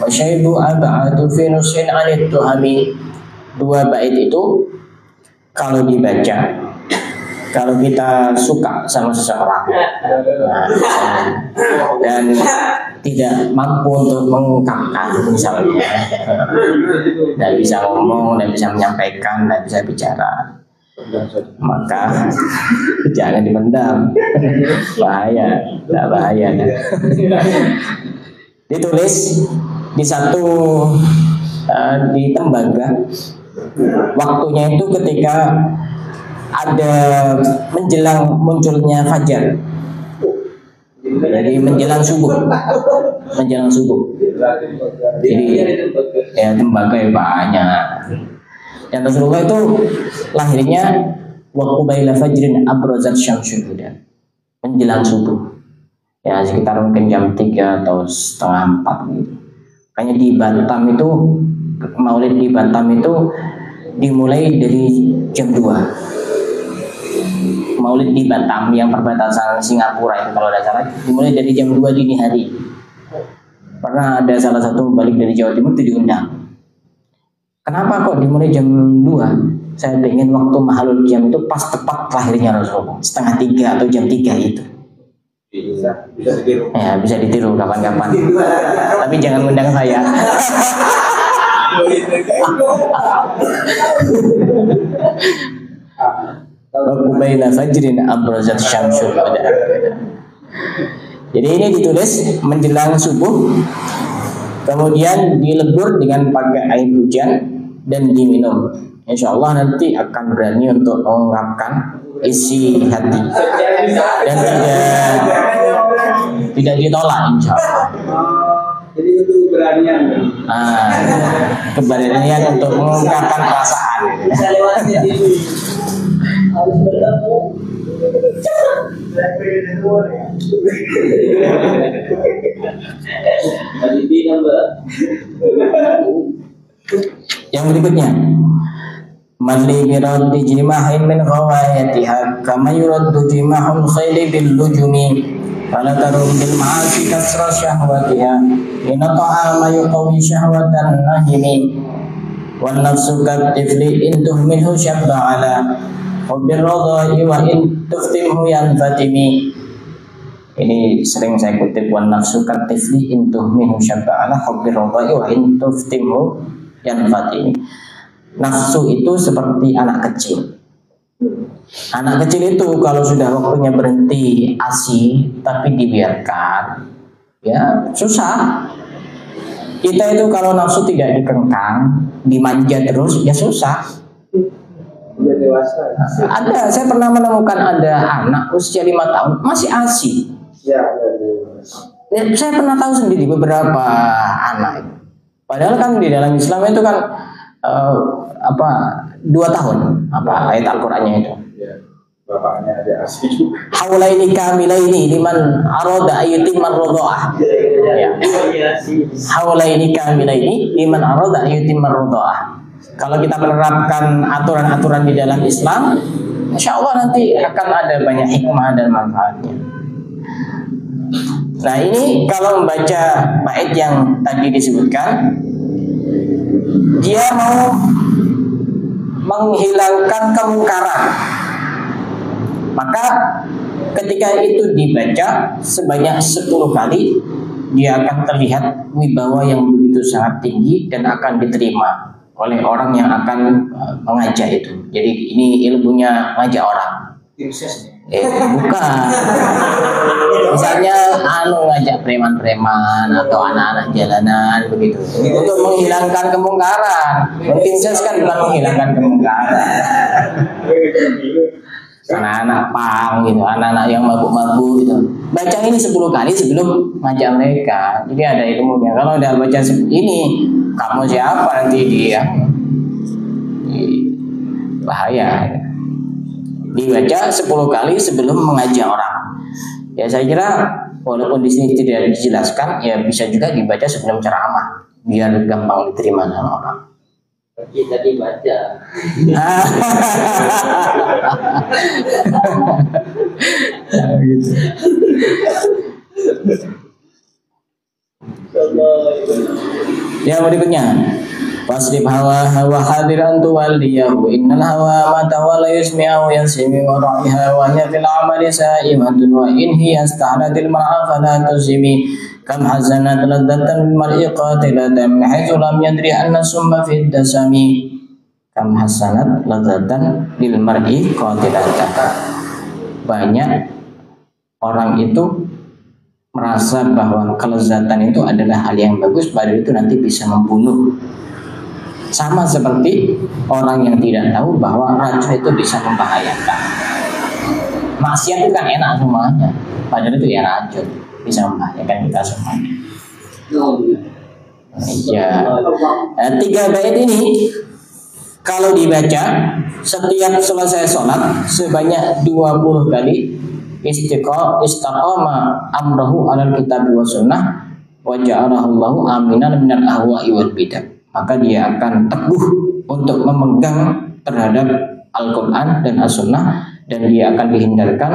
wa syaibu ab'adu fi nusin 'anit tuhami. Dua bait itu kalau dibaca, kalau kita suka sama seseorang dan tidak mampu untuk mengungkapkan, misalnya tidak bisa ngomong, tidak bisa menyampaikan, tidak bisa bicara, maka jangan dipendam. Bahaya, tidak bahaya. Ditulis di satu di tembaga. Waktunya itu ketika ada menjelang munculnya fajar. Jadi menjelang subuh. Jadi ya tembaga banyak. Dan Rasulullah itu lahirnya waktu baila fajrin abrazat syamsul huda, menjelang subuh. Ya sekitar mungkin jam 3 atau setengah 4 gitu. Makanya di Batam itu Maulid di Batam itu dimulai dari jam 2. Maulid di Batam yang perbatasan Singapura itu kalau tidak salah dimulai dari jam 2 dini hari. Pernah ada salah satu balik dari Jawa Timur itu diundang. Kenapa kok dimulai jam 2? Saya ingin waktu mahalul jam itu pas tepat lahirnya Rasulullah, 2:30 atau jam 3 itu. Bisa ditiru. Ya, bisa ditiru kapan-kapan. Tapi jangan undang saya. Baina fajrin abrazat syamsul. Jadi ini ditulis menjelang subuh, kemudian dilebur dengan pakai air hujan dan diminum. Insya Allah nanti akan berani untuk mengungkapkan isi hati dan tidak ditolak, insya Allah. Jadi itu keberanian. Keberanian untuk mengungkapkan perasaan. Bisa lewatnya ini. Harus bertemu. Yang berikutnya, Mali biraddi jimahin min ghawayatiha kama yuraddu jimahul khayli bil lujumi fala tarum bil ma'asi kasra syahwatiha inna ta'ama yuqawi syahwatan nahimi wan nafsu katifli in tuhminhu syabba ala hubbir radai wa in tuftimhu yanfatimi. Ini sering saya kutip, wan nafsu katifli in tuhminhu syabba ala hubbir radai wa in tuftimhu yanfatimi. Nafsu itu seperti anak kecil. Anak kecil itu kalau sudah waktunya berhenti ASI tapi dibiarkan, ya susah. Kita itu kalau nafsu tidak dikengkang, dimanja terus, ya susah. Ada, saya pernah menemukan ada anak usia 5 tahun masih ASI. Ya, saya pernah tahu sendiri beberapa anak. Padahal kan di dalam Islam itu kan 2 tahun ayat Al-Qur'annya itu. Ya, bapaknya ada ASI juga. Haulaini kamilaini liman arada ayyutimar radha'ah. Ya. Haulaini kamilaini liman arada ayyutimar radha'ah. Kalau kita menerapkan aturan-aturan di dalam Islam, insya Allah nanti akan ada banyak hikmah dan manfaatnya. Nah, ini kalau membaca bait yang tadi disebutkan, dia mau menghilangkan kemungkaran. Maka ketika itu dibaca sebanyak 10 kali, dia akan terlihat wibawa yang begitu sangat tinggi dan akan diterima oleh orang yang akan mengajak itu. Jadi ini ilmunya ngajak orang. Bukan. Misalnya ngajak preman-preman atau anak-anak jalanan begitu. Untuk menghilangkan kemungkaran. Mungkin saya kan bukan menghilangkan kemungkaran. Anak-anak pang gitu, anak-anak yang mabuk-mabuk gitu. Baca ini 10 kali sebelum ngajak mereka. Jadi ada ilmunya. Kalau udah baca ini, kamu siapa nanti dia? Bahaya. Dibaca 10 kali sebelum mengajak orang. Ya saya kira walaupun di sini tidak dijelaskan, ya bisa juga dibaca sebelum ceramah biar gampang diterima sama orang. Kita dibaca. Gitu. Yang berikutnya, wasrib hawa hadiran tuwalliyahu innal hawa ma tawalla yusmi'u yansimi wa ra'iha wa hiya fil amali sa'imatun wa in hiya istahadatil mar'a fala tuzimi kam hazanat ladzatan mar'i qatilatan haitsu lam yadri anna summa fid dasami kam hasanat ladzatan lil mar'i qatilatan. Banyak orang itu merasa bahwa kelezatan itu adalah hal yang bagus, padahal itu nanti bisa membunuh. Sama seperti orang yang tidak tahu bahwa racun itu bisa membahayakan. Maksiat itu kan enak semuanya, padahal itu ya racun bisa membahayakan kita semuanya. Ya, 3 bait ini kalau dibaca setiap selesai sholat sebanyak 20 kali, istiqama amrahu alal kitab wa sunnah wa ja'alahu aminan minal ahwa'i wal bidah. Maka dia akan teguh untuk memegang terhadap Al-Quran dan As-Sunnah, dan dia akan dihindarkan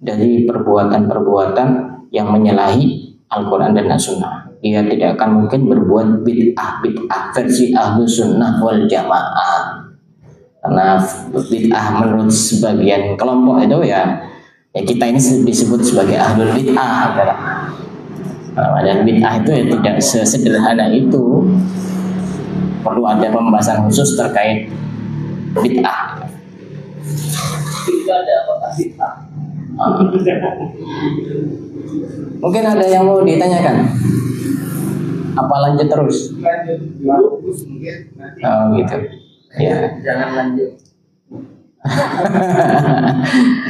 dari perbuatan-perbuatan yang menyalahi Al-Quran dan As-Sunnah. Dia tidak akan mungkin berbuat bid'ah versi Ahlus Sunnah wal Jamaah. Karena bid'ah menurut sebagian kelompok itu ya kita ini disebut sebagai ahlul bid'ah. Dan bid'ah itu ya tidak sesederhana itu. Perlu ada pembahasan khusus terkait bid'ah. Itu ada apa bid'ah? Mungkin ada yang mau ditanyakan? Apa lanjut terus? Lanjut dulu mungkin nanti. Oh gitu. Ya. Jangan lanjut.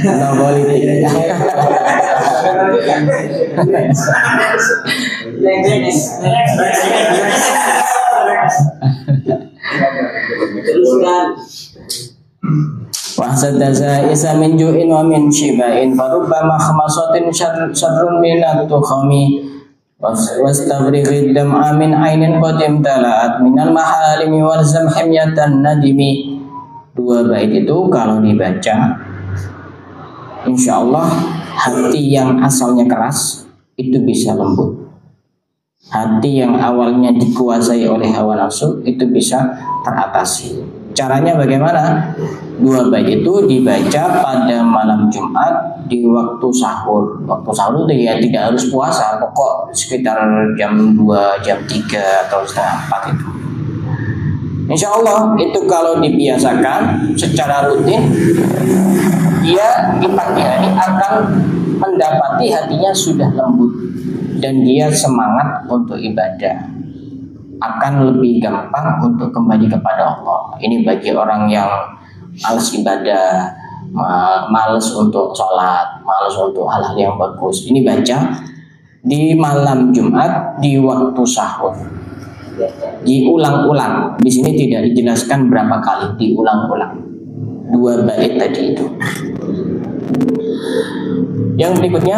No politik. Teruskan. Wa sadza isa min ju'in wa min shiba'in farubbama khamasatin syarrun minat tukhami wastaghriqid dam'a min ainin qad imtala'at minal mahalimi wal zamhimyatan najmi. Dua bait itu kalau dibaca insyaallah hati yang asalnya keras itu bisa lembut. Hati yang awalnya dikuasai oleh hawa nafsu itu bisa teratasi. Caranya bagaimana? Dua bait itu dibaca pada malam Jumat di waktu sahur. Waktu sahur itu ya tidak harus puasa, pokok sekitar jam 2, jam 3 atau setengah 4 itu. Insya Allah itu kalau dibiasakan secara rutin, dia di pagi hari akan mendapati hatinya sudah lembut dan dia semangat untuk ibadah, akan lebih gampang untuk kembali kepada Allah. Ini bagi orang yang malas ibadah, malas untuk sholat, malas untuk hal-hal yang bagus. Ini baca di malam Jumat di waktu sahur. Diulang-ulang. Di sini tidak dijelaskan berapa kali, diulang-ulang. Dua bait tadi itu. Yang berikutnya,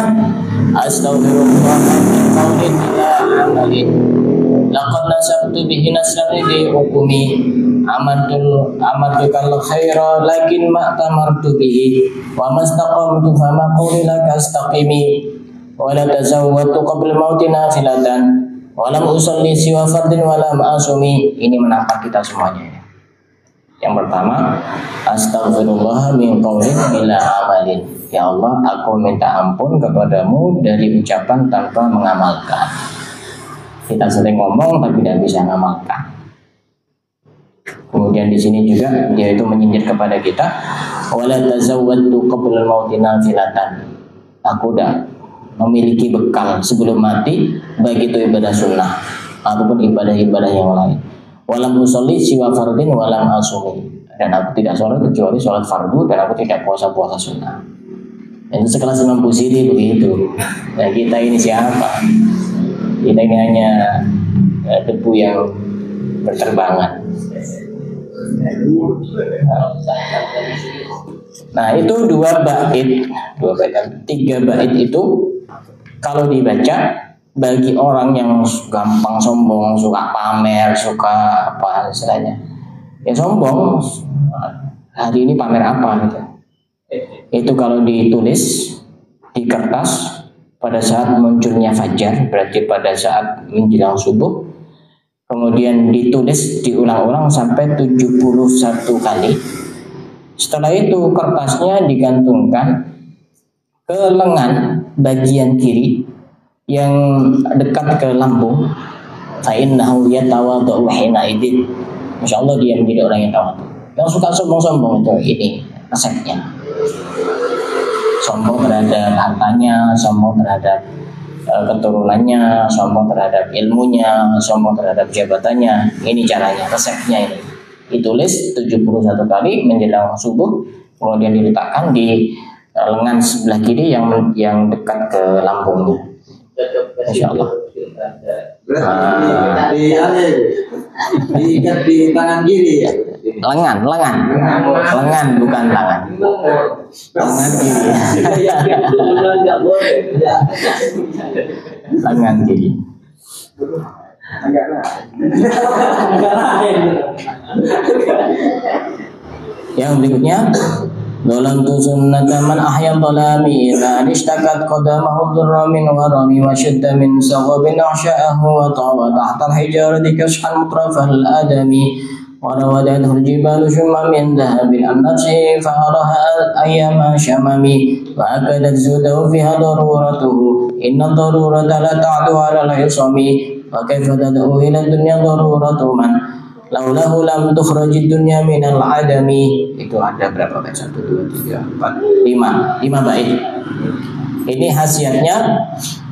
astaghfirullah min qaulin ila amalin. Laqad nasabtu bihi nasran li hukumi. Amadukal khaira lakin ma tamartu bihi wa mastaqamtu fama qawli laka astaqimi wa la tazawwatu qabla mauti nafilatan wa lam usalli siwa fardin wa lam asumi. Ini menampak kita semuanya. Yang pertama, astaghfirullah min qaulin ila amalin. Ya Allah, aku minta ampun kepadamu dari ucapan tanpa mengamalkan. Kita sering ngomong tapi tidak bisa mengamalkan. Kemudian di sini juga dia itu menyindir kepada kita, wala tazawwadtu qabla al-mauti nafilatan. Aku dah memiliki bekal sebelum mati, baik itu ibadah sunnah ataupun ibadah-ibadah yang lain. Walam usolli siwa fardin walam asumi. Dan aku tidak sholat kecuali sholat fardu, dan aku tidak puasa-puasa sunnah. Dan itu sekelas Imam Busiri begitu. Dan kita ini siapa? Kita ini hanya debu yang berterbangan. Nah itu dua bait, tiga bait itu kalau dibaca bagi orang yang gampang sombong, suka pamer, suka apa istilahnya, ya sombong. Hari ini pamer apa gitu? Itu kalau ditulis di kertas pada saat munculnya fajar, berarti pada saat menjelang subuh. Kemudian ditulis diulang-ulang sampai 71 kali. Setelah itu kertasnya digantungkan ke lengan bagian kiri yang dekat ke lambung. Fa innahu yatawadhu hina idin. Masyaallah dia menjadi orang yang tawadhu. Yang suka sombong-sombong itu ini resepnya. Sombong terhadap hartanya, sombong terhadap keturunannya, sombong terhadap ilmunya, sombong terhadap jabatannya. Ini caranya, resepnya ini. Ditulis 71 kali menjelang subuh, kemudian diletakkan di lengan sebelah kiri yang dekat ke lambungnya. Insyaallah. Diikat di tangan kiri ya. Lengan bukan tangan. Lengan kiri. Lengan kiri. Agak lain. Yang berikutnya, Dolamtu sunnata man ahya dhalami idza ishtakat qadamahu dhurra min warami wa shadda min saghabin ahsha'ahu wa tawa tahta al-hijarati kashhan mutrafal adami wa rawadathu al-jibalu shumma min dhahabin an-nafsi fa'araha ayyama shamami wa akadat zudahu fiha daruratuhu inna darurata la ta'du 'ala al-hisami wa kaifa tad'u ila dunya daruratu man laulahu lam tukhrajid dunya minal adami. Itu ada berapa bait? 1, 2, 3, 4, 5 bait. Ini khasiatnya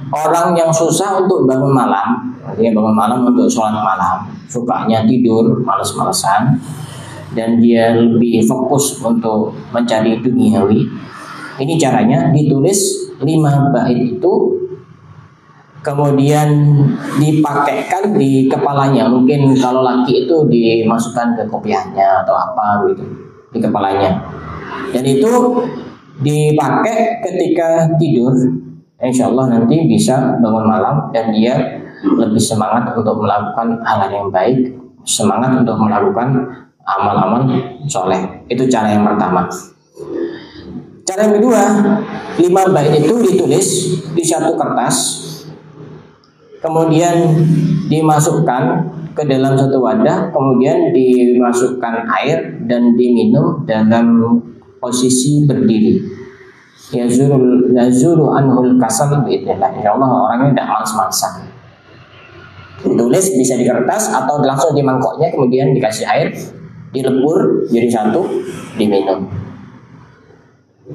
orang yang susah untuk bangun malam. Dia bangun malam untuk sholat malam, sukanya tidur, malas-malasan, dan dia lebih fokus untuk mencari duniawi. Ini caranya, ditulis 5 bait itu, kemudian dipakaikan di kepalanya. Mungkin kalau laki itu dimasukkan ke kopiahnya atau apa gitu di kepalanya, dan itu dipakai ketika tidur. Insya Allah nanti bisa bangun malam dan dia lebih semangat untuk melakukan hal yang baik, semangat untuk melakukan amal-amal soleh. Itu cara yang pertama. Cara yang kedua, 5 bait itu ditulis di satu kertas, kemudian dimasukkan ke dalam satu wadah, kemudian dimasukkan air dan diminum dalam posisi berdiri. Yazuru anhul kasal biidznillah. Insyaallah orangnya tidak malas-malasan. Ditulis bisa di kertas atau langsung di mangkoknya, kemudian dikasih air, dilebur jadi satu, diminum.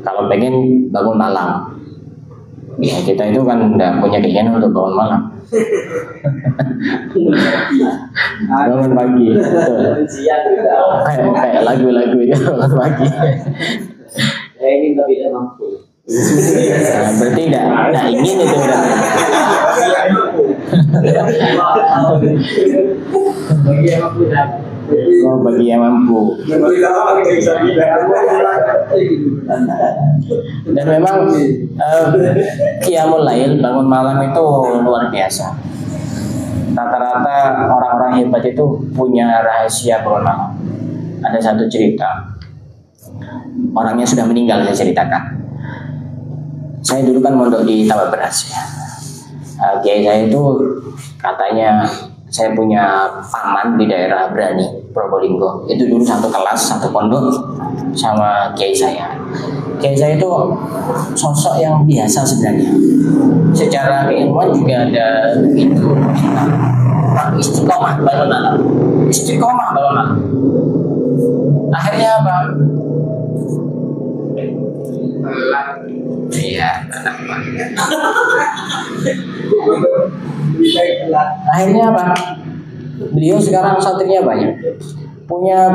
Kalau pengen bangun malam, ya kita itu kan tidak punya keinginan untuk bangun malam. Bangun pagi, betul. Kayak lagu-lagu itu bangun pagi. Ini tapi tidak mampu. Nah, berarti tidak ingin itu udah. Bagi yang mampu dah. Oh, bagi yang mampu. Dan memang qiyamul lail, bangun malam itu luar biasa. Rata-rata orang-orang hebat itu punya rahasia bangun malam. Ada satu cerita. Orangnya sudah meninggal, saya ceritakan. Saya dulu kan mondok di Tambak Beras ya. Kiai saya itu katanya, saya punya paman di daerah Brani, Probolinggo. Itu dulu satu kelas, satu pondok sama kiai saya. Kiai saya itu sosok yang biasa sebenarnya. Secara keilmuan juga ada itu istiqomah bangun malam. Istiqomah bangun malam. Akhirnya apa? Iya, akhirnya apa? Beliau sekarang santrinya banyak, punya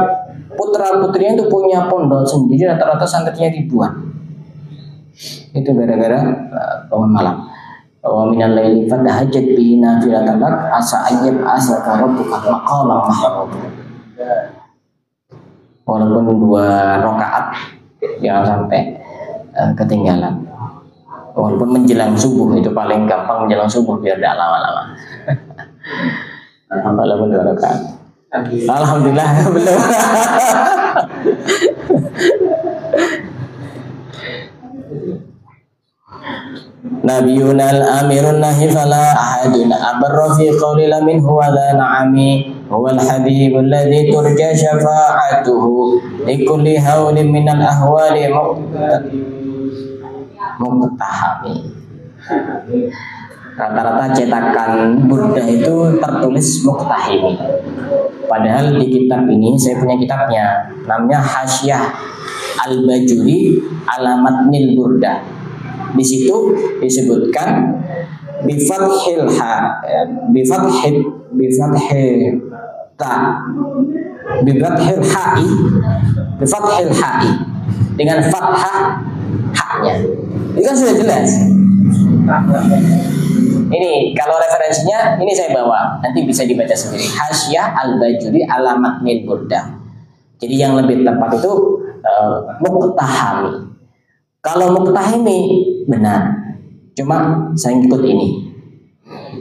putra putrinya itu punya pondok sendiri, rata-rata santrinya ribuan. Itu gara-gara bangun malam. Wa minal laili fatahajjat bihi nafilatan lak asa ayyab asaka rabbuka maqaman mahmud. Walaupun 2 rakaat jangan sampai ketinggalan. Walaupun menjelang subuh, itu paling gampang menjelang subuh biar tidak lama-lama. Alhamdulillah 2 rakaat. Alhamdulillah belum. Nabiyuna al-amirun nahi fala ahadun abarra fi qawli lamin huwa la na'ami huwa al-habibul ladhi turja syafa'atuhu likulli hawlin minal ahwali muqtahami. Rata-rata cetakan Burda itu tertulis muqtahimi. Padahal di kitab ini, saya punya kitabnya, namanya Hasyiah Al-Bajuri Alamat Nil Burda. Di situ disebutkan bifathil ha, bifathil ta, bifathil ha'i, bifathil ha'i, dengan fathah haknya. Itu kan sudah jelas. Ini kalau referensinya ini saya bawa, nanti bisa dibaca sendiri. Hasyiah Al-Bajuri Alamat Nil Burda. Jadi yang lebih tepat itu muqtahami. Kalau muqtahimi benar, cuma saya ikut ini.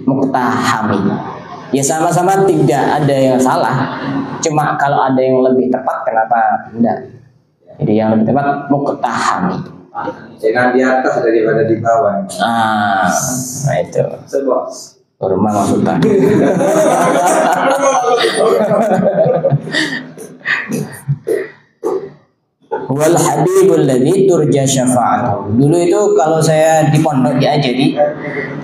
muqtahami. Ya sama-sama tidak ada yang salah. Cuma kalau ada yang lebih tepat kenapa enggak? Jadi yang lebih tepat muqtahami. Jangan di atas daripada di bawah. Nah itu. Sebos. Rumah maksudnya. Wal habibul ladzi turja syafa'atuh. Dulu itu kalau saya di pondok ya, jadi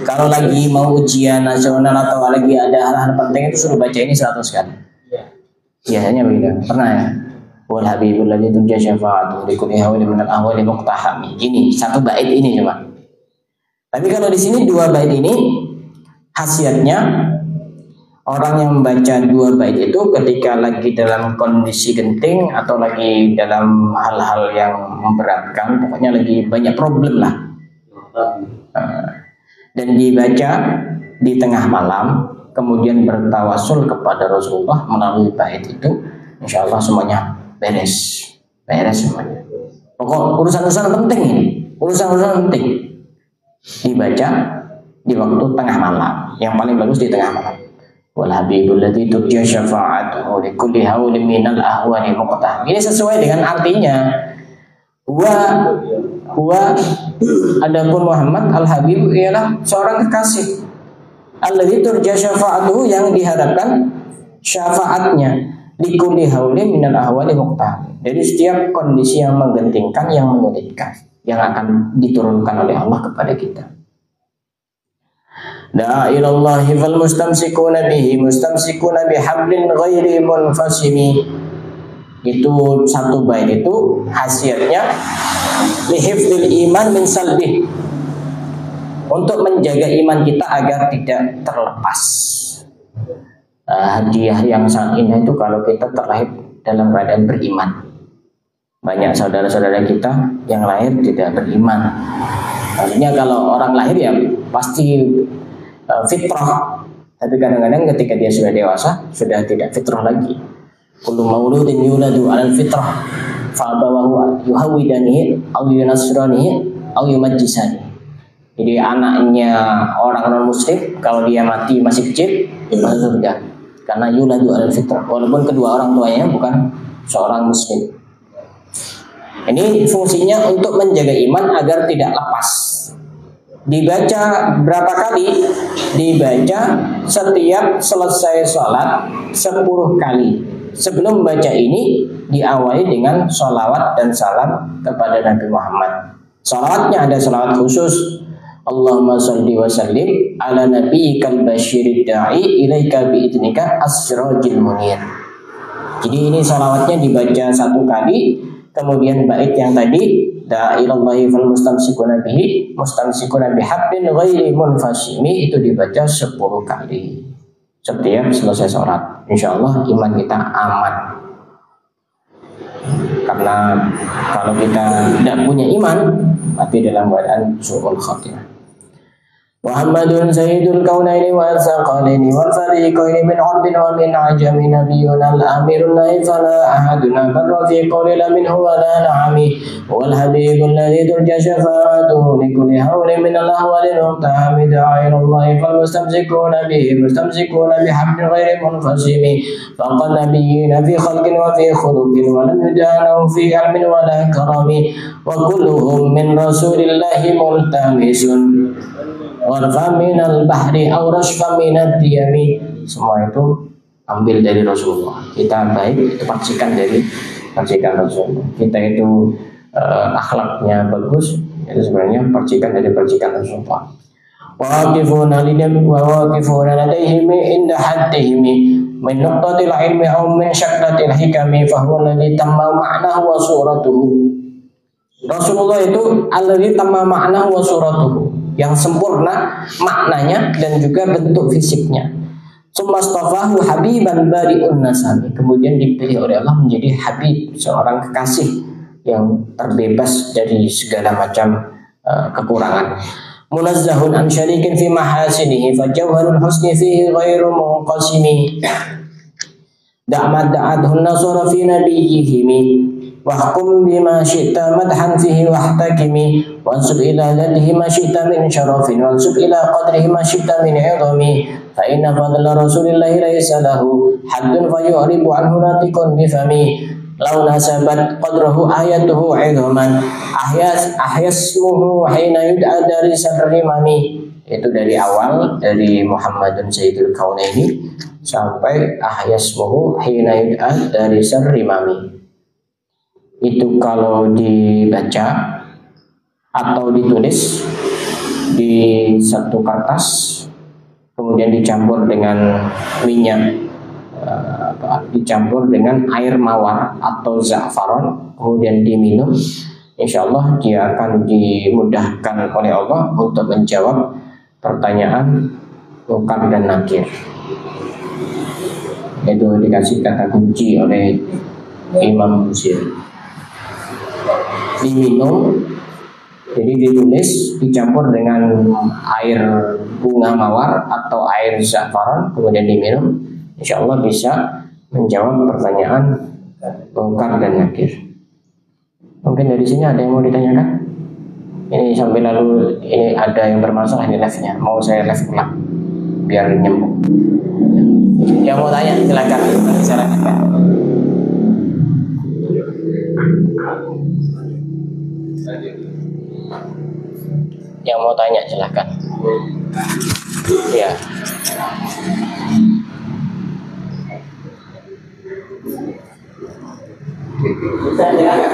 kalau lagi mau ujian nasional atau lagi ada hal-hal penting itu suruh baca ini 100 kali. Biasanya begitu. Pernah ya? Wal habibul ladzi turja syafa'atuh li kulli hawlin min al-ahwali muqtahami. Ini satu bait ini cuma. Tapi kalau di sini dua bait ini khasiatnya orang yang membaca dua bait itu ketika lagi dalam kondisi genting atau lagi dalam hal-hal yang memberatkan, pokoknya lagi banyak problem lah, dan dibaca di tengah malam kemudian bertawasul kepada Rasulullah melalui bait itu, insya Allah semuanya beres semuanya. Pokok urusan-urusan penting ini, urusan-urusan penting dibaca di waktu tengah malam, yang paling bagus di tengah malam. Wal habibul ladzi turja syafa'atuhu li kulli hawlin minal ahwani muqtaham. Ini sesuai dengan artinya. Huwa adapun Muhammad al-Habib ialah seorang kekasih. Alladzi turja syafa'atuhu yang diharapkan syafaatnya li kulli hawlin minal ahwani muqtaham. Jadi setiap kondisi yang menggentingkan, yang menyulitkan, yang akan diturunkan oleh Allah kepada kita. Da'a ilallahi fal mustamsikuna bihi mustamsikuna bihablin ghairi munfasimi. Itu satu bait itu khasiatnya lihifdzil iman min salbih, untuk menjaga iman kita agar tidak terlepas. Hadiah yang sangat indah itu kalau kita terlahir dalam keadaan beriman. Banyak saudara-saudara kita yang lahir tidak beriman. Artinya kalau orang lahir ya pasti fitrah, tapi kadang-kadang ketika dia sudah dewasa sudah tidak fitrah lagi. Kullu mauludin yuladu 'alal fitrah fa abawahu yuhawidanihi aw yunasranihi aw yumajjisani. Jadi anaknya orang non muslim kalau dia mati masih kecil masuk surga karena yuladu 'alal fitrah, walaupun kedua orang tuanya bukan seorang muslim. Ini fungsinya untuk menjaga iman agar tidak lepas. Dibaca berapa kali? Dibaca setiap selesai sholat 10 kali. Sebelum baca ini diawali dengan sholawat dan salam kepada Nabi Muhammad. Sholawatnya ada sholawat khusus. Allahumma sholli wa sallim ala nabiyyikal basyirid da'i ilaika bi'idnika as-sirajil munir. Jadi ini sholawatnya dibaca 1 kali. Kemudian bait yang tadi da'ilallahi fal mustamsikuna bihi mustamsikuna bihablin ghairi munfasimi itu dibaca 10 kali setiap selesai sholat. Insyaallah iman kita aman. Karena kalau kita tidak punya iman tapi dalam keadaan su'ul khatimah. Muhammadun sayyidul kaunaini wal saqalaini wal fariqaini min arbin wa min ajami nabiyyuna al-amirun fala ahaduna barra fi qawli la minhu wa la na'ami wal habibul ladzi turja syafa'atuhu li kulli hawlin min al-ahwali muqtahami da'irullahi fal mustamsikuna bihi mustamsikuna bihablin ghairi munfasimi faqad nabiyyina fi khalqin wa fi khuluqin wa lam yudanu fi ilmin wa la karami wa kulluhum min rasulillahi multamisun warfa minal bahri aw rashfa minad diyami. Semua itu ambil dari Rasulullah. Kita baik itu percikan dari percikan Rasulullah. Kita itu akhlaknya bagus, itu sebenarnya percikan dari percikan Rasulullah. Waqifuna lidam wa waqifuna ladayhim inda haddihim min nuqtatil ilmi aw min syaklatil hikami fa huwa alladhi tamma ma'nahu wa suratuhu. Rasulullah itu alladhi tamma ma'nahu wa suratuhu, yang sempurna maknanya dan juga bentuk fisiknya. Sumastafahu habiban bari'un nasami, kemudian dipilih oleh Allah menjadi habib, seorang kekasih yang terbebas dari segala macam kekurangan. Munazzahun an syarikin fi mahasinihi fajawharul husni fihi ghairu munqasimi. Da'mad da'adhun nasara fi nabiyyihimi wahkum bima syi'ta madhan fihi wahtakimi wansub ila ladhi ma syi'ta min syarafin wansub ila qadrihi ma syi'ta min 'idhami fa inna fadla rasulillahi laysa lahu haddun fayu'ribu anhu natiqun bifami law nasabat qadrahu ayatuhu 'idhaman ahyasmuhu hina yud'a dari sadri mami. Itu dari awal, dari Muhammadun Sayyidul Kaunaini sampai ahyasmuhu hina yud'a dari sadri mami. Itu kalau dibaca atau ditulis di satu kertas kemudian dicampur dengan minyak, dicampur dengan air mawar atau za'faron kemudian diminum, insya Allah dia akan dimudahkan oleh Allah untuk menjawab pertanyaan munkar dan nakir. Itu dikasih kata kunci oleh Imam Busiri. Diminum, jadi ditulis dicampur dengan air bunga mawar atau air za'faron kemudian diminum, insya Allah bisa menjawab pertanyaan munkar dan nakir. Mungkin dari sini ada yang mau ditanyakan? Ini sampai lalu ini ada yang bermasalah di live-nya, mau saya live ulang biar nyambung. Yang mau tanya silakan, silakan. Yang mau tanya silahkan. Ya. Pertanyaannya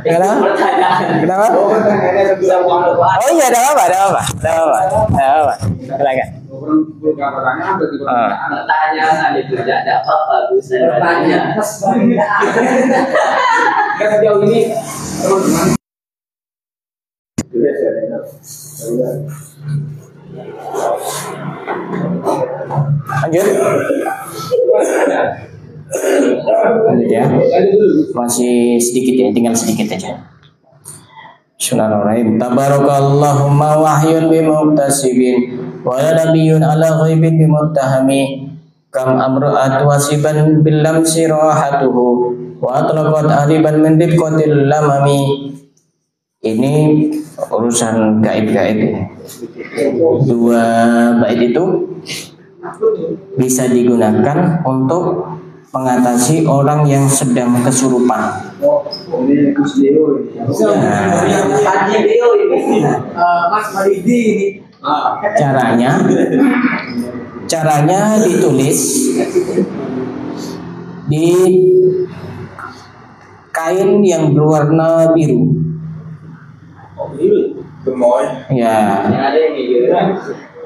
Kenapa? Oh iya, ada apa? Silakan. Pertanyaan itu tidak dapat bagus. Pertanyaan. Sejauh ini lanjut ya, masih sedikit ya, tinggal sedikit aja. Bismillahirrahmanirrahim. Tabarakallahumma wahyun bimuktasibin wa nabiyyun ala ghaibin bimuttahami kam amra'at wasiban billamsi rahatuhu wa atlaqat ahriban min diqqatil lamami. Ini urusan gaib-gaib ini. Dua bait itu bisa digunakan untuk mengatasi orang yang sedang kesurupan. Caranya ditulis di kain yang berwarna biru. Ya,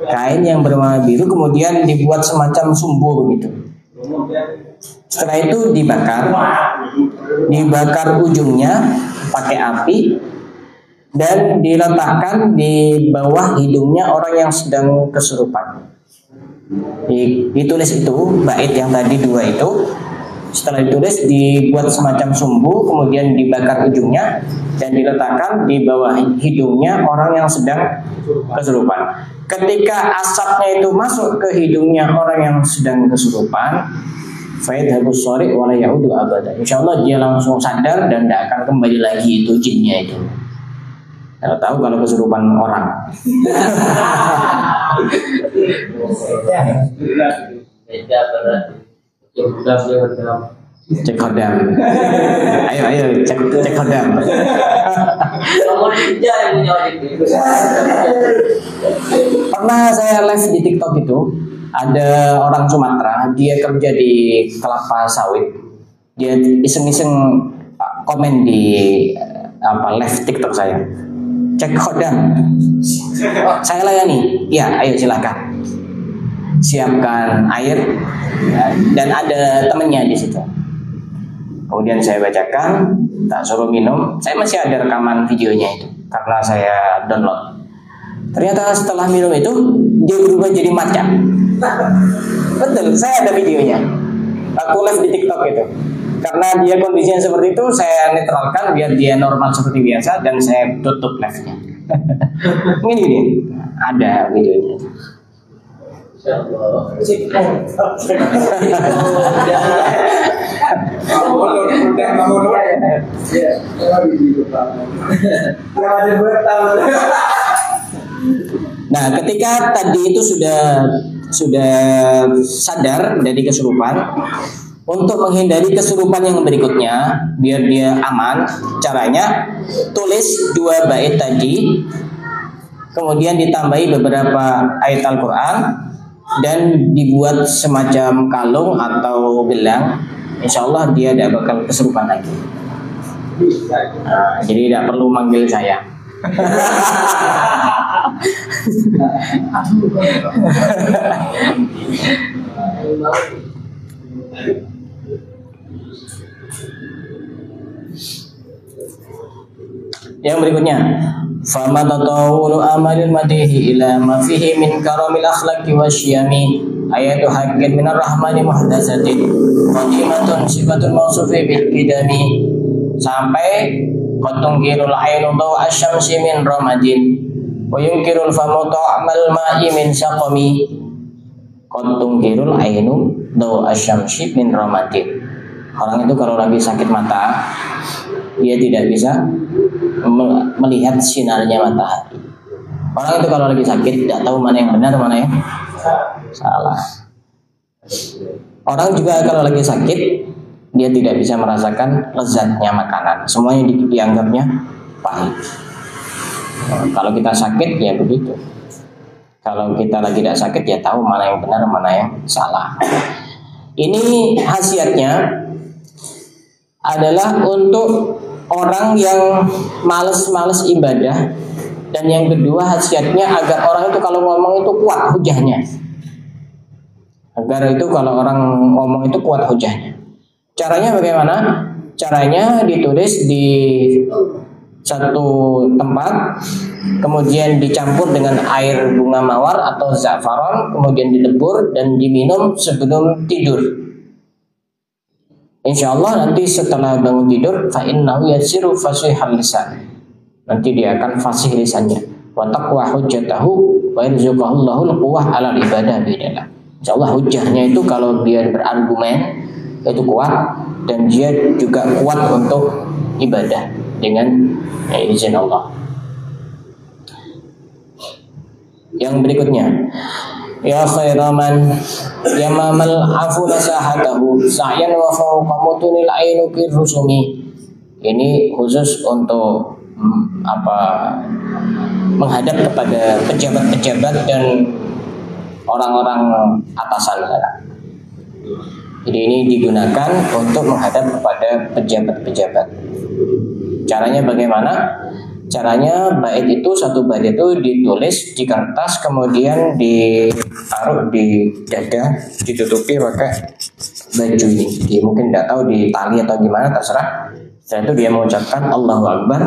kain yang berwarna biru kemudian dibuat semacam sumbu gitu. Setelah itu dibakar ujungnya pakai api dan diletakkan di bawah hidungnya orang yang sedang kesurupan. Ditulis itu bait yang tadi dua itu. Setelah ditulis dibuat semacam sumbu kemudian dibakar ujungnya dan diletakkan di bawah hidungnya orang yang sedang kesurupan. Ketika asapnya itu masuk ke hidungnya orang yang sedang kesurupan, faidhabus shari wa la ya'udu abada. Insyaallah dia langsung sadar dan tidak akan kembali lagi itu jinnya itu. Kalau tahu kalau kesurupan orang. Cek kodam. Ayo cek kodam. Pernah saya live di TikTok itu ada orang Sumatera, dia kerja di kelapa sawit. Dia iseng-iseng komen di live TikTok saya. Cek kodam. Saya layani. Ya, ayo silakan. Siapkan air dan ada temennya di situ. Kemudian saya bacakan, tak suruh minum. Saya masih ada rekaman videonya itu karena saya download. Ternyata setelah minum itu dia berubah jadi macan. Betul, saya ada videonya. Aku live di TikTok itu. Karena dia kondisinya seperti itu, saya netralkan biar dia normal seperti biasa dan saya tutup live-nya. Gini, ada videonya. Nah, ketika tadi itu sudah sadar dari kesurupan, untuk menghindari kesurupan yang berikutnya, biar dia aman, caranya tulis 2 bait tadi, kemudian ditambahi beberapa ayat Al-Quran dan dibuat semacam kalung atau gelang. Insya Allah dia tidak bakal kesurupan lagi. Nah, jadi tidak perlu manggil saya. Yang berikutnya, fama tatawulu amalil madihi ila ma fihi min karamil akhlaqi wasyami ayatu haqqin minar rahmani muhdatsatin qadimatun sifatul mausufi bil qidami sampai qatungkirul ainu daw asyamsi min ramadin wa yunkirul famu ta'mal ma'i min saqami qatungkirul ainu daw asyamsi min ramadin. Orang itu kalau lagi sakit mata, dia tidak bisa melihat sinarnya matahari. Orang itu kalau lagi sakit tidak tahu mana yang benar, mana yang salah. Orang juga kalau lagi sakit dia tidak bisa merasakan lezatnya makanan. Semuanya dianggapnya pahit. Kalau kita sakit ya begitu. Kalau kita lagi tidak sakit ya tahu mana yang benar, mana yang salah. Ini khasiatnya adalah untuk orang yang males-males ibadah, dan yang kedua khasiatnya agar orang itu kalau ngomong itu kuat hujahnya. Agar itu kalau orang ngomong itu kuat hujahnya. Caranya bagaimana? Caranya ditulis di satu tempat, kemudian dicampur dengan air bunga mawar atau za'faron, kemudian dilebur dan diminum sebelum tidur. Insya Allah nanti setelah bangun tidur, fa innahu yasiru fasihal lisan. Nanti dia akan fasih lisannya. Wa taqwa hujjatahu wa yarzuqahu Allahul quwwah 'alal ibadah biidillah. Insya Allah hujahnya itu kalau dia berargumen itu kuat, dan dia juga kuat untuk ibadah dengan izin Allah. Yang berikutnya, ya khairaman yamamal afu nasahatahu sa'yan wa fawqa mutunil ainu kirrusumi. Ini khusus untuk menghadap kepada pejabat-pejabat dan orang-orang atasan. Jadi ini digunakan untuk menghadap kepada pejabat-pejabat. Caranya bagaimana? Caranya bait itu, satu bait itu ditulis di kertas, kemudian ditaruh di dada, ditutupi pakai baju ini. Dia mungkin tidak tahu di tali atau gimana, terserah. Setelah itu dia mengucapkan Allahu Akbar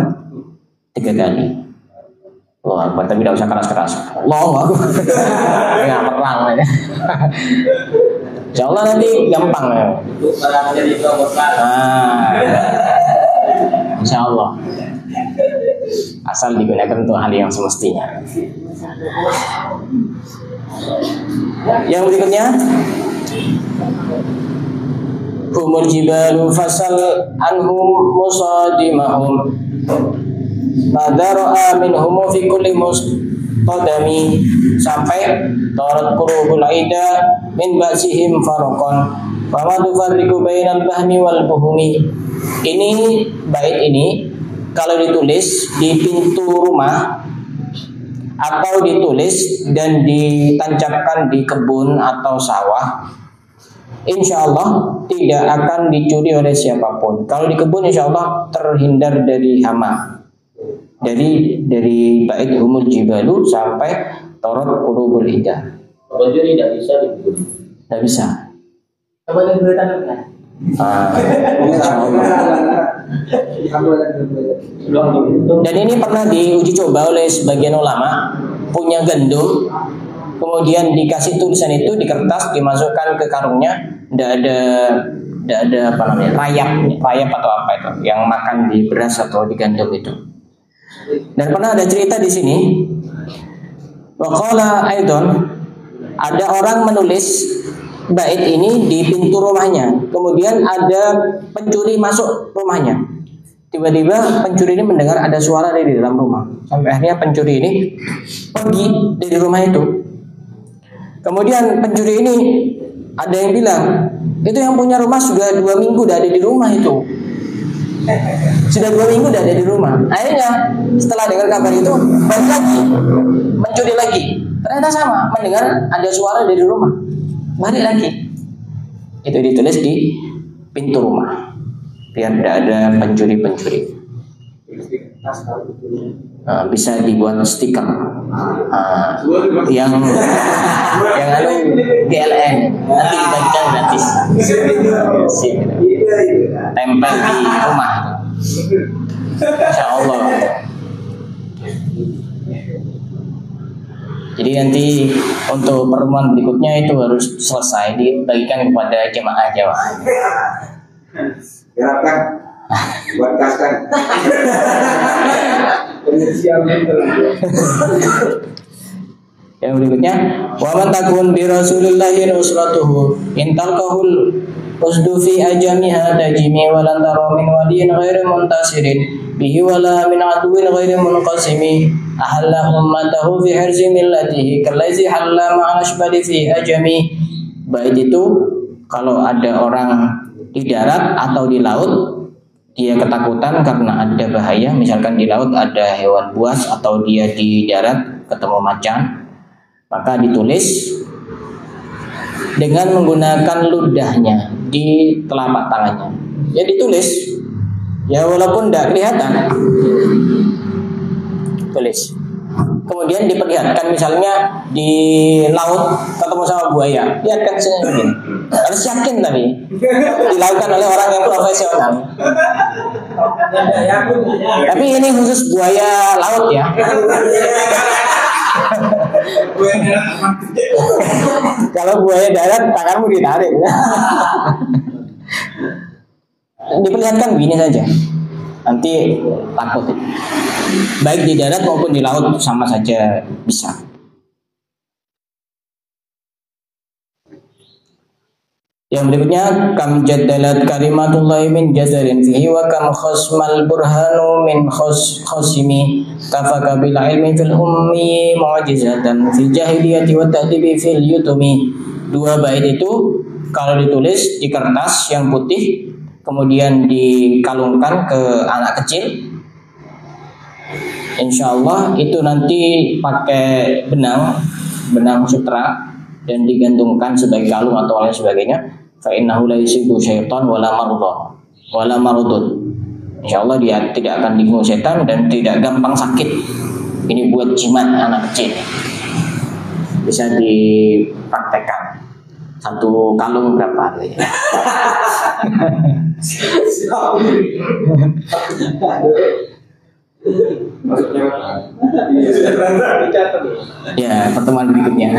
3 kali. Allahu Akbar, tapi tidak usah keras-keras. Allahu Akbar. Ya perang aja. Insya Allah nanti gampang ya. Insya Allah. Asal digunakan untuk hal yang semestinya. Yang berikutnya, humul jibalu fasal anhum musadimahum madara'a minhum fi kulli mustadami, sampai tarat qurubul aida min ba'sihim farqan wa ma tufarriqu bainal bahmi wal buhumi. Ini bait ini kalau ditulis di pintu rumah atau ditulis dan ditancapkan di kebun atau sawah, insya Allah tidak akan dicuri oleh siapapun. Kalau di kebun insya Allah terhindar dari hama. Dari bait humul jibalu sampai tarat qurubul ida. Pencuri tidak bisa dibeli. Tidak bisa. Coba diberitakan kan? Insya Allah. Dan ini pernah diuji coba oleh sebagian ulama, punya gandum, kemudian dikasih tulisan itu di kertas, dimasukkan ke karungnya, tidak ada tidak ada apa namanya rayap atau apa itu yang makan di beras atau di gandum itu. Dan pernah ada cerita di sini. Waqala aidon, ada orang menulis bait ini di pintu rumahnya. Kemudian ada pencuri masuk rumahnya. Tiba-tiba pencuri ini mendengar ada suara dari dalam rumah. Sampai akhirnya pencuri ini pergi dari rumah itu. Kemudian pencuri ini ada yang bilang, itu yang punya rumah sudah 2 minggu udah ada di rumah itu. Sudah 2 minggu udah ada di rumah. Akhirnya setelah dengar kabar itu balik lagi mencuri lagi. Ternyata sama, mendengar ada suara dari rumah. Balik lagi. Itu ditulis di pintu rumah biar tidak ada pencuri-pencuri. Bisa dibuat stiker yang ada GLN nanti dibagikan gratis. Tempel di rumah. Insya Allah. Jadi nanti untuk pertemuan berikutnya itu harus selesai dibagikan kepada jemaah-jemaah. Harapkan buat kaskan. Yang berikutnya, wa man takun bi Rasulillahi nusratuhu in talqahul usdu fi ajamiha tajimi wa lan tara min waliyin ghairi muntasirin bihi wala min aduwin ghairi munqasimi ahalla ummatahu fi hirzi millatihi kallazi halla ma'al ashbadi fi ajami. Baik itu kalau ada orang di darat atau di laut dia ketakutan karena ada bahaya, misalkan di laut ada hewan buas atau dia di darat ketemu macan, maka ditulis dengan menggunakan ludahnya di telapak tangannya. Ya ditulis, ya walaupun tidak kelihatan, tulis. Kemudian diperlihatkan misalnya di laut ketemu sama buaya, lihatkan saja begini. Harus yakin tapi dilakukan oleh orang yang profesional. Tapi ini khusus buaya laut ya. Kalau buaya darat tanganmu ditarik. Diperlihatkan begini saja. Nanti takut. Baik di darat maupun di laut sama saja bisa. Yang berikutnya, kam jaddalat kalimatullahi min jazarin fihi wa kam khasmal burhanu min khasimi kafaka bil ilmi fil ummi mu'jizatan fil jahiliyati wa ta'dibi fil yutumi. 2 bait itu kalau ditulis di kertas yang putih kemudian dikalungkan ke anak kecil, insya Allah itu nanti pakai benang sutra dan digantungkan sebagai kalung atau lain sebagainya. Fa innahu la yusibu syaitan wala marudun. Insya Allah dia tidak akan diganggu setan dan tidak gampang sakit. Ini buat jimat anak kecil. Bisa dipraktekkan. 1 kalung berapa? Ya, pertemuan berikutnya.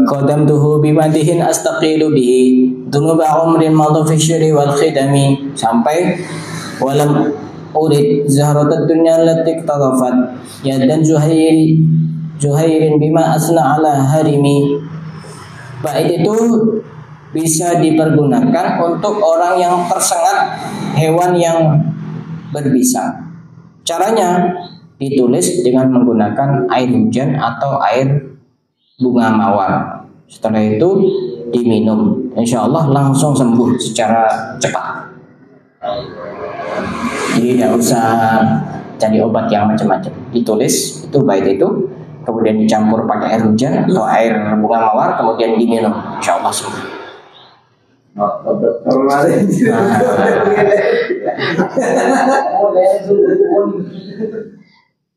Qadamtuhu bimadihin astaqilu bihi dunuba umrin madha fi syri wal khidami, sampai walam urid zahratad dunya allati iktagafat yadan Zuhairin bima asna ala harimi. Bait itu bisa dipergunakan untuk orang yang tersengat hewan yang berbisa. Caranya ditulis dengan menggunakan air hujan atau air bunga mawar. Setelah itu diminum, insya Allah langsung sembuh secara cepat. Jadi tidak usah cari obat yang macam-macam. Ditulis itu bait itu, kemudian dicampur pakai air hujan atau air bunga mawar, kemudian diminum, insya Allah sembuh.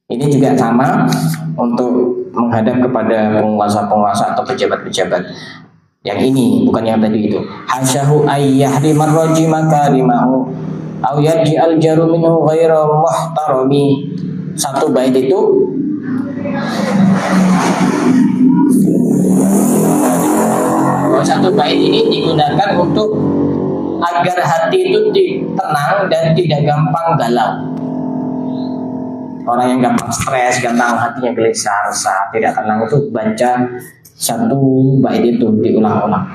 Ini juga sama untuk menghadap kepada penguasa-penguasa atau pejabat-pejabat. Yang ini bukan yang tadi itu. Hasyahu ayyahri marraji makarimahu au yarji al-jaru minhu ghaira muhtarami. 1 bait itu satu bait ini digunakan untuk agar hati itu tenang dan tidak gampang galau. Orang yang gampang stres, gampang hatinya gelisah, resah, tidak tenang itu baca satu bait itu diulang-ulang.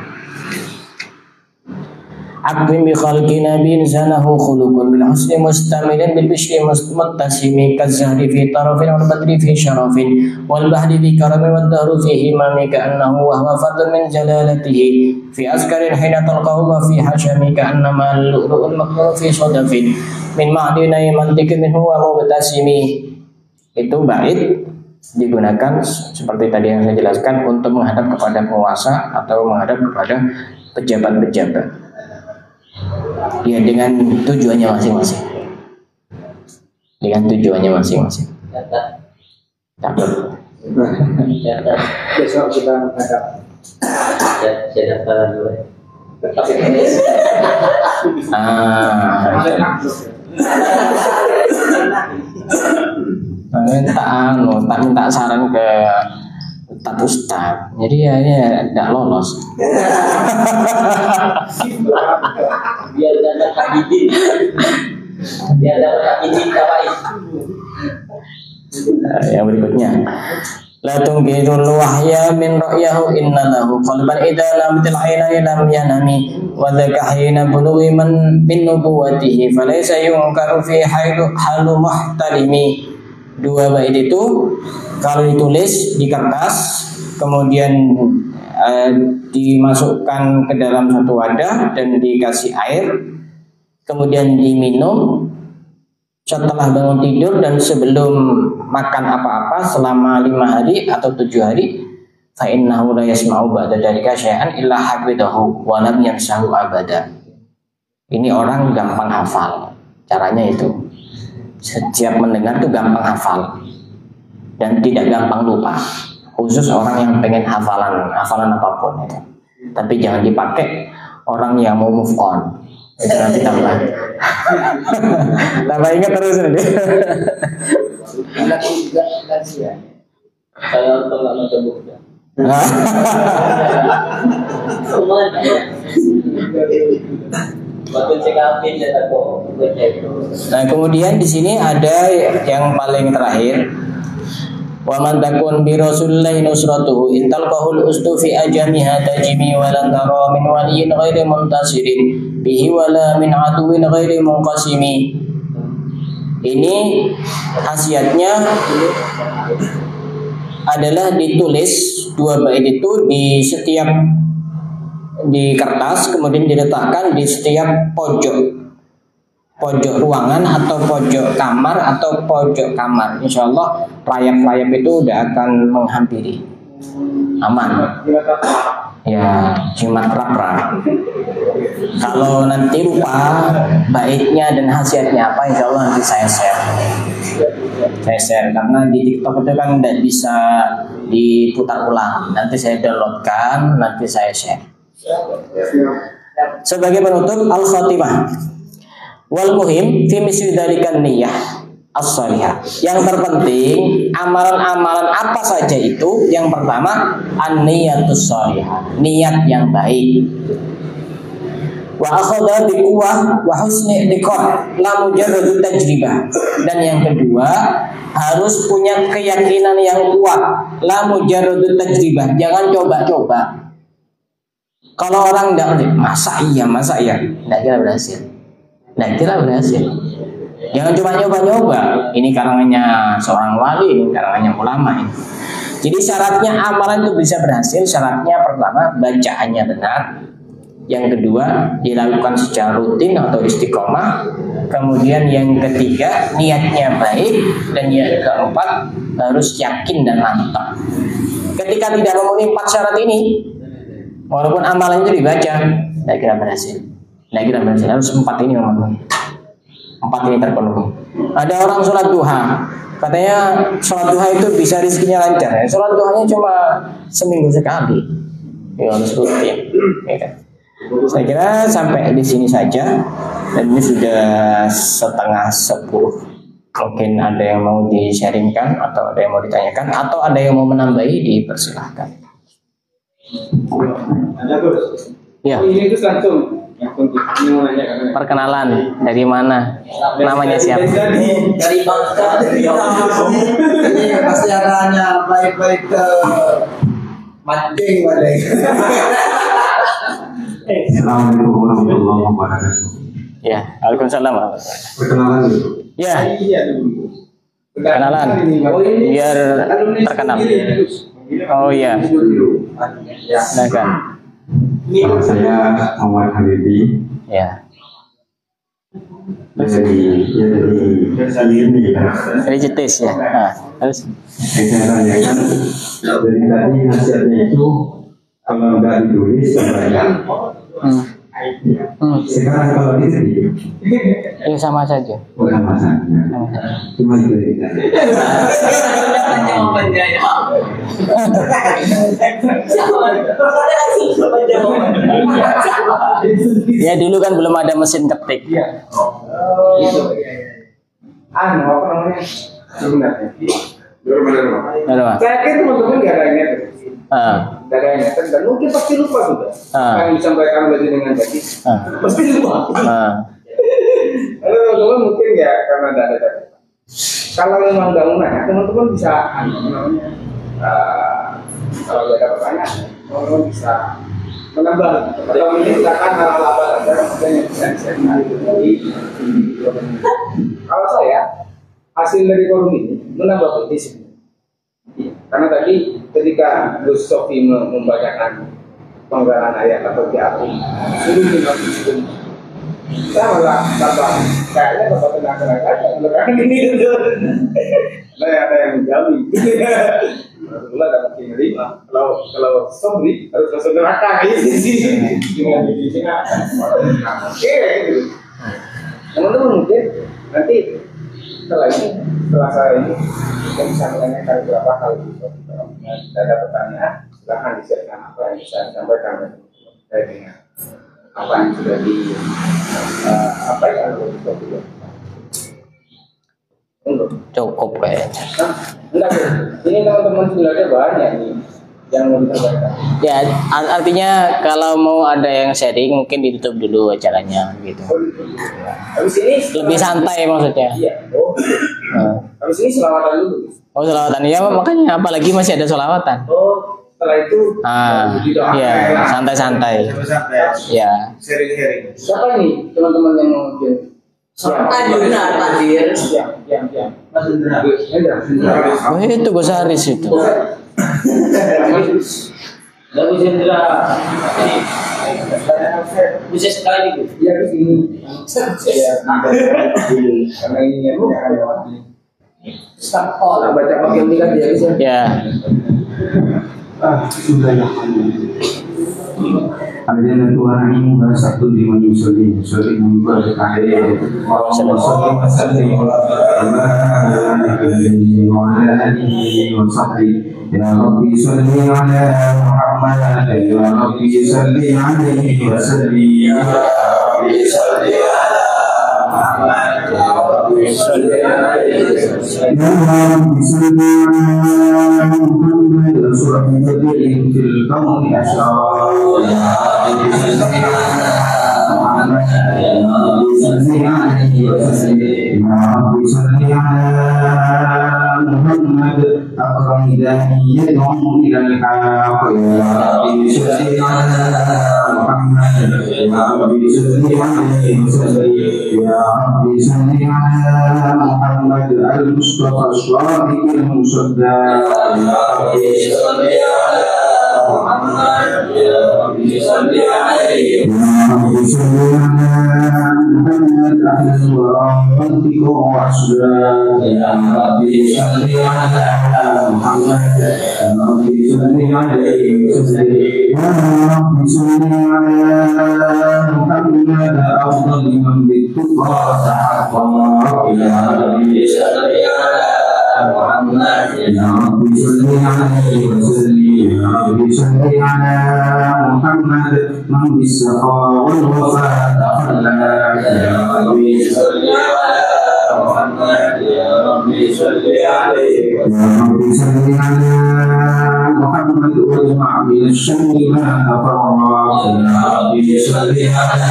Akrim bi khalqi nabiyyin zanahu khuluqun bil husni mustamilin bil bishri muttasimi kazahri fi tarafin wal badri fi sharafin wal bahri bi karamin wad dahru fi himami ka'annahu wa huwa fadlun min jalalatihi fi askarin hina talqahu wa fi hashami ka'annama al-lu'lu'ul maknun fi sadafin min ma'dinai mantiqin minhu wa mubtasimi. Itu bait digunakan seperti tadi yang saya jelaskan untuk menghadap kepada penguasa atau menghadap kepada pejabat-pejabat. Ya, dengan tujuannya masing-masing. Dengan tujuannya masing-masing. Takut. Besok kita menghadap. Saya daftar dulu. Tak minta saran ke Ustaz. Jadi ya tidak lolos. Biar dapat hakiki. Biar dapat hakiki tawaid. Yang berikutnya, la tungkirul wahya min ra'yahu inna lahu qalban idza lam til'aina lam yanami wa dzaka hina bulughi man bin nubuwatihi falaysa yunkaru fi halu muhtalimi. Dua bait itu kalau ditulis di kertas kemudian dimasukkan ke dalam satu wadah dan dikasih air, kemudian diminum setelah bangun tidur dan sebelum makan apa-apa selama 5 hari atau 7 hari, fa innahu la yasma'u ba'da dzalika syai'an illa hafidahu wa lam yansahu abada. Ini orang gampang hafal. Caranya itu setiap mendengar tuh gampang hafal dan tidak gampang lupa. Khusus orang yang pengen hafalan apapun itu. Tapi jangan dipakai orang yang mau move on. Itu nanti tambah ingat terus nanti. Saya nggak mau coba. Nah, kemudian di sini ada yang paling terakhir. Wa man takun bi rasulillahi nusratuhu intal qahul ustu fi ajamiha tajimi wa lan tara min waliyin ghairi muntasirin bihi wala min aduwin ghairi munqasimi. Ini khasiatnya adalah ditulis dua bait itu di kertas, kemudian diletakkan di setiap pojok ruangan atau pojok kamar atau pojok kamar. Insya Allah rayap-rayap itu udah akan menghampiri, aman. Ya, cuma rap-rap. Kalau nanti lupa baitnya dan khasiatnya apa, insya Allah nanti saya share karena di TikTok itu kan tidak bisa diputar ulang. Nanti saya downloadkan, nanti saya share. Sebagai penutup, al-khatimah wal muhim fi misli dzalikan niyyah as-shalihah. Yang terpenting amalan-amalan apa saja itu, yang pertama an-niyatus shalihah, niat yang baik. Wa akhadha bi quwwah wa husni iqad la mujarrad tajribah. Dan yang kedua harus punya keyakinan yang kuat, la mujarrad tajribah, jangan coba-coba. Kalau orang tidak masa iya, tidak kira berhasil. Jangan cuma nyoba-nyoba. Ini karangannya seorang wali, ini karangannya ulama. Ini. Jadi syaratnya amalan itu bisa berhasil. Syaratnya pertama bacaannya benar. Yang kedua dilakukan secara rutin atau istiqomah. Kemudian yang ketiga niatnya baik. Dan yang keempat harus yakin dan mantap. Ketika tidak memenuhi 4 syarat ini, walaupun amalan itu dibaca, tidak kira berhasil. Harus 4 ini memenuhi. 4 ini terpenuhi. Ada orang sholat duha, katanya sholat duha itu bisa rezekinya lancar. Sholat duhanya cuma seminggu sekali. Ya harus rutin. Ya. Saya kira sampai di sini saja. Dan ini sudah 9:30. Mungkin ada yang mau di-sharingkan atau ada yang mau ditanyakan atau ada yang mau menambahi, dipersilahkan. Ada Gus. Ya, Oh, ini Gus langsung ini mau nanya kan. perkenalan dari mana? Namanya siapa? Dari Bangka. Ini pasti arahnya baik-baik ke mancing balik. Assalamualaikum warahmatullahi wabarakatuh. Ya, Waalaikumsalam. Perkenalan dulu. Ya, Iya dulu. kenalan. Biar terkenal. Oh iya, silakan. Nama saya Muhammad Habibi Ya, dari ini ya. dari Cetis ya. Nah, terus Saya tanyakan dari tadi nasihatnya itu kalau nggak ditulis kebanyakan. Sekarang kalau ditulis ya sama saja. bukan masalahnya. Cuma itu ya. Jawabannya ya. Ya dulu kan belum ada mesin ketik. Anu apa namanya? Sebenarnya. Betul, Mas? Saya yakin teman-teman nggak ada yang ngerti. Ah, Nggak ada yang ngerti dan mungkin pasti lupa juga. Yang disampaikan lagi dengan tadi pasti lupa. Lalu teman-teman mungkin ya karena tidak ada catatan. Kalau memang nggak mau nanya, teman-teman bisa apa namanya? Kalau nggak ada pertanyaan, teman-teman bisa menambah atau menceritakan hal-hal apa saja yang bisa disampaikan di kalau saya hasil dari forum ini menambah petisi. Karena tadi ketika Gus Sofi membacakan penggalan ayat atau diaku suruh saya malah tambah kayaknya tambah tenang-tenang aja karena gini gitu. Nah ada yang menjamin. Alhamdulillah ada mungkin 5. Kalau Sobri harus masuk neraka ini sih. Dengan di sini oke gitu. Teman-teman mungkin nanti setelah saya ini kita bisa menanyakan beberapa hal gitu. Ada pertanyaan silahkan disiapkan apa yang bisa disampaikan terkait dengan apa yang sudah di apa yang sudah di cukup kayaknya. enggak ini teman-teman sebenarnya banyak nih yang mau disampaikan. Ya, artinya kalau mau ada yang sharing mungkin ditutup dulu acaranya gitu. Habis ini Lebih santai maksudnya. Iya. Oh. Habis ini selawatan dulu. Oh, selawatan ya, makanya apalagi masih ada selawatan. Oh, setelah itu didoakan. Iya, santai-santai. Ya. Sharing-sharing. Siapa ini teman-teman yang mau sharing? Benar, Pak Dir. Yang. Mas Indra. Indra. Oh, itu Gus Haris itu. Lalu Jendra. Bisa sekali Bu. Iya ke sini. Saya karena ini yang Stop all. baca pakai ini kan dia bisa. Ya. Ada Tuhan ini satu di menyusuli membuat kaya ya Rabbi salli ala Muhammad ya Rabbi salli alaihi wa sallim ya Rabbi salli ala Muhammad ya Rabbi salli alaihi wa sallim ya Rabbi salli ala Muhammad wa sallim fil kauni asyara ya Rabbi salli ala Muhammad ya Rabbi salli alaihi wa sallim ya Rabbi salli ala Muhammad أكرم داعي يدعو إلى الحق يا ربي صل على محمد يا ربي صل عليه وسلم يا ربي صل على محمد المصطفى الصادق المصدق يا ربي صل على محمد يا ربي صل عليه يا ربي صل على محمد أهل الورى منطق وأسباب يا ربي صل على محمد يا ربي صل عليه وسلم يا ربي صل على محمد أفضل من بالتقى تحقق يا ربي صل على محمد يا ربي صل عليه وسلم يا ربي صل على محمد من بالسخاء والوفاء تخلى يا ربي صل على محمد يا ربي صل عليه يا ربي صل على محمد واجمع من الشر ما أفرغ يا ربي صل على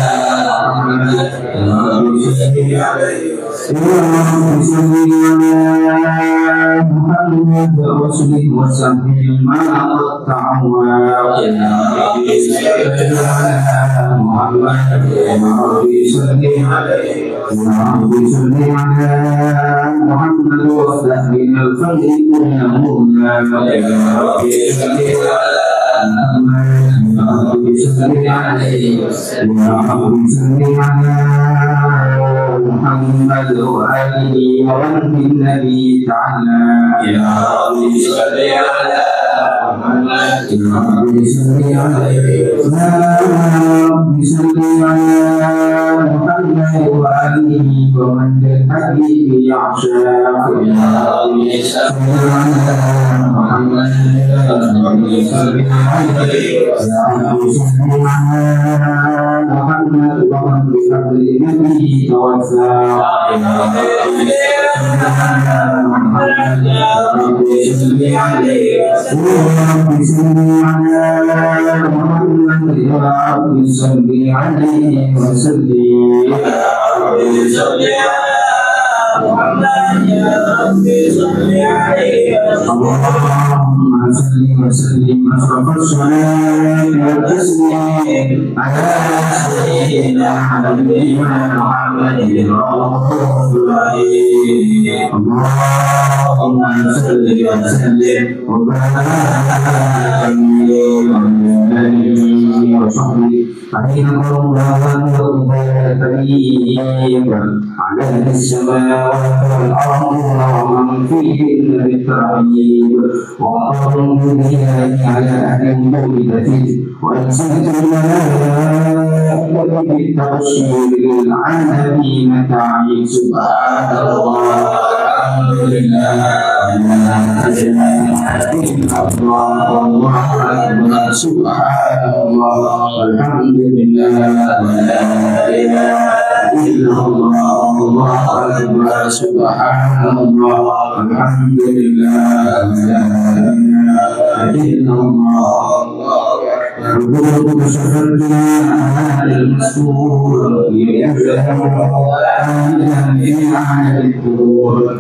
محمد يا ربي صل عليه يا ربي صل على محمد وصله وسلم ما قطعوا يا ربي صل على محمد يا ربي صل عليه يا ربي صل على محمد وافتح من الخلق كله يا ربي صل على محمد يا ربي صل عليه يا ربي صل على محمد وآله ومن النبي تعالى يا ربي صل على محمد يا ربي صل عليه يا ربي صل على محمد وآله ومن للحبيب يعشاق يا ربي صل على محمد يا ربي صل عليه يا ربي صل على محمد ومن بحبل النبي توفى يا ربي صل على محمد يا ربي صل عليه يا ربي صل على محمد يا ربي صل عليه وسلم يا ربي صل على محمد يا ربي صل عليه اللهم صل وسلم أشرف الصلاة والتسليم على سيدنا حبيبنا محمد رسول الله اللهم صل وسلم وبارك عليه وصحبه علينا الله الكريم على السماوات والأرض ومن فيهن بالتعيين وأمر به على أهل المولدة وأنزلت الملائكة بالتبشير للعالمين تعيين سبحان الله الحمد لله الله أكبر سبحان الله والحمد لله ولا إله إلا الله الله أكبر سبحان الله والحمد لله ولا إله إلا الله ربنا شفقنا على المسؤول يفهم في عالم الدور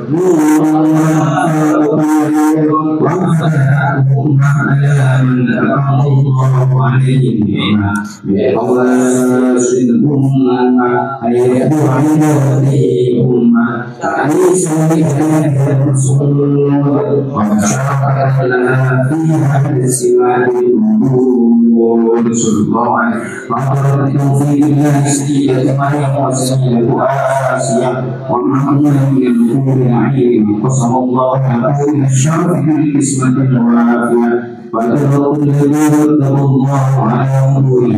وأخذهم على من أنعم الله عليهم بقواسهم أيها عبادهم أليس بك الرسول وشرع لنا فيها السواد الأمور سلطان وقرأت في الله سيدة مريم وسيدة آسيا ومحمد من الأمور العين قسم الله له من الشرف بالقسمة الوافية وتذكر الذين اتقوا الله على أمره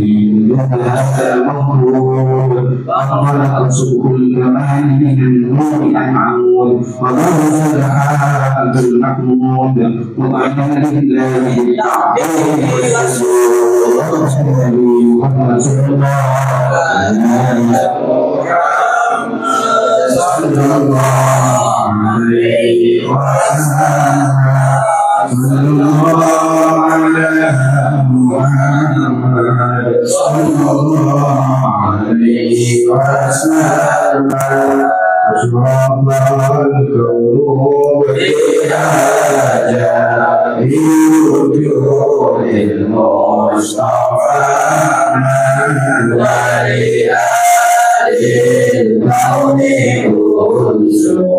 هذا المغرور فأنطلق سوق الكمال من النور أنعمون وبرز الحاج المحمود وأعلن لله التعظيم والسجود صلى الله عليه وسلم صلى الله على محمد صلى الله عليه وسلم أشرف الكون بحاجة وجود المصطفى ولآل الكون أنسو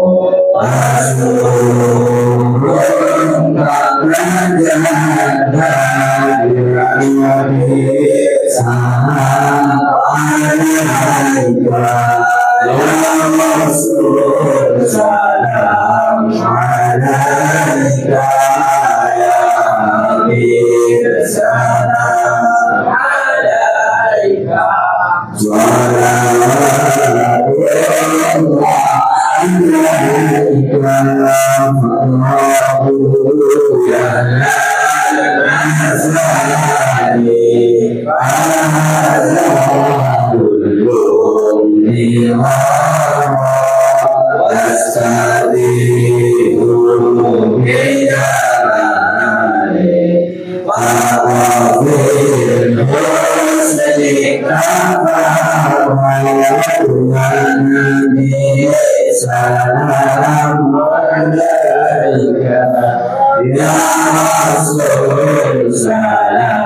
وسرور سلام عليك يا حبيب سلام عليك صلوات الله عليك wassalam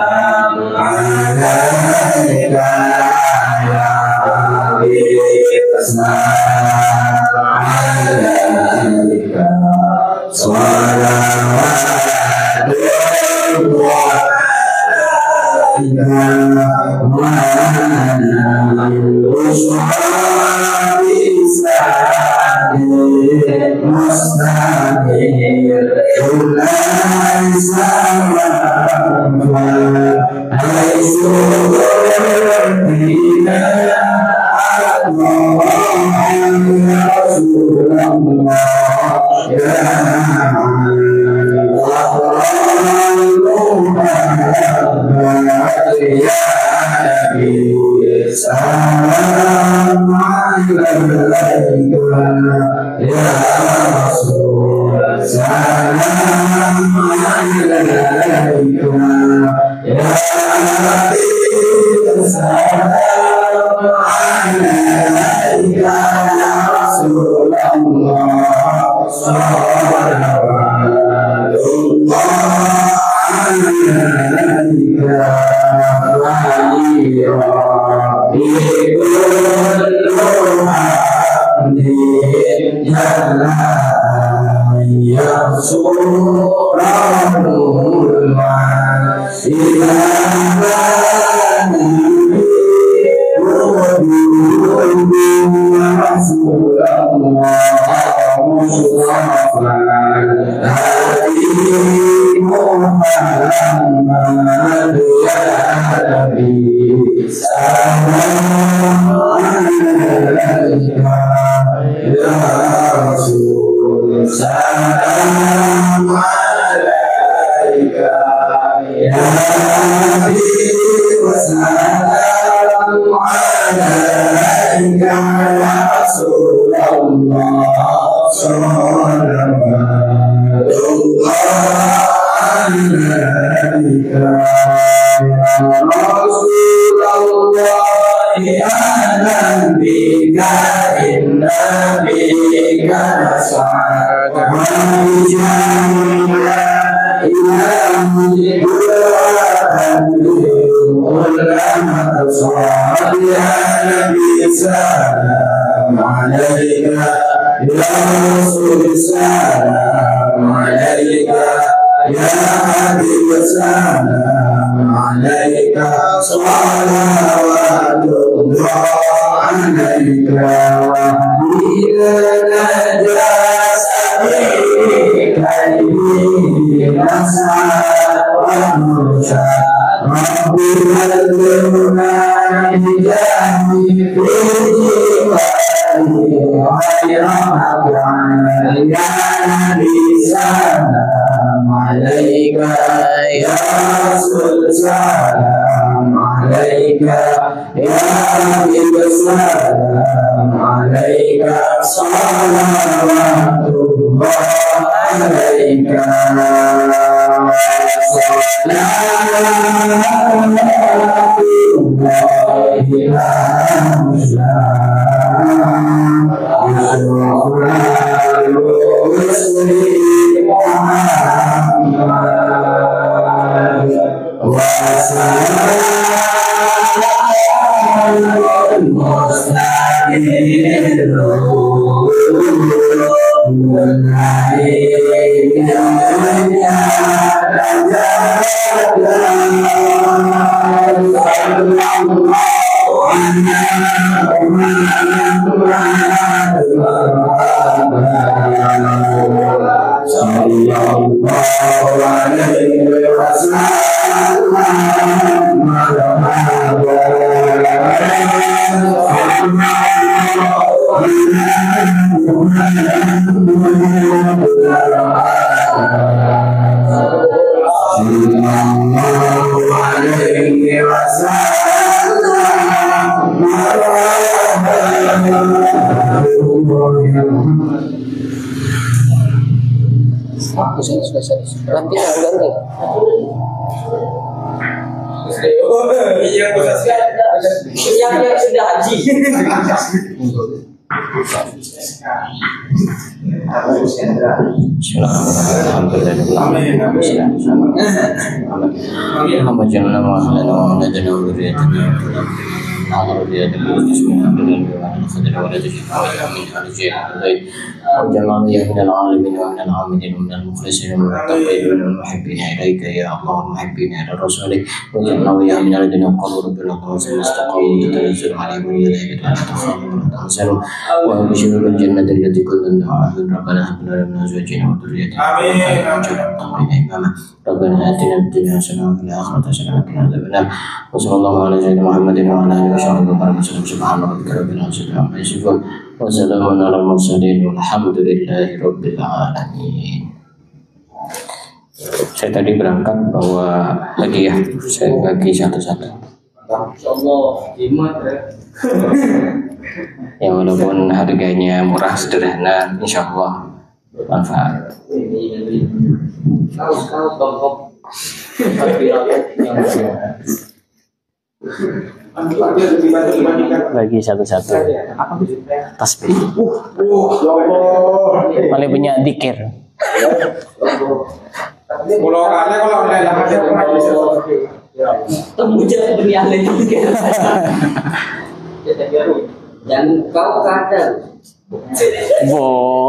alaika ya alaika Nanti ganti. Yang sudah haji. وجعلنا يا من العالمين ومن العاملين ومن المخلصين ومن المتقين ومن المحبين إليك يا الله المحبين إلى رسولك وجعلنا يا من الذين قالوا ربنا الله ثم استقاموا تتنزل عليهم الملائكة ألا تخافوا ولا تحزنوا وأبشروا بالجنة التي كنتم توعدون ربنا هب لنا من أزواجنا وذريتنا إماما ربنا آتنا في الدنيا حسنة وفي الآخرة حسنة وقنا عذاب النار وصلى الله على سيدنا محمد وعلى آله وصحبه وسلم سبحان ربك رب العزة عما يصفون وسلام على المرسلين والحمد لله رب العالمين. Saya tadi berangkat bawa hadiah, saya bagi satu-satu. Insyaallah jimat ya. Ya walaupun harganya murah sederhana, insya Allah manfaat. Ini kaos bangkok. Bagi satu-satu. Tasbih. Paling punya dikir. Kalau ada Temu jalan dunia lain. Dan kau kadang. Boy.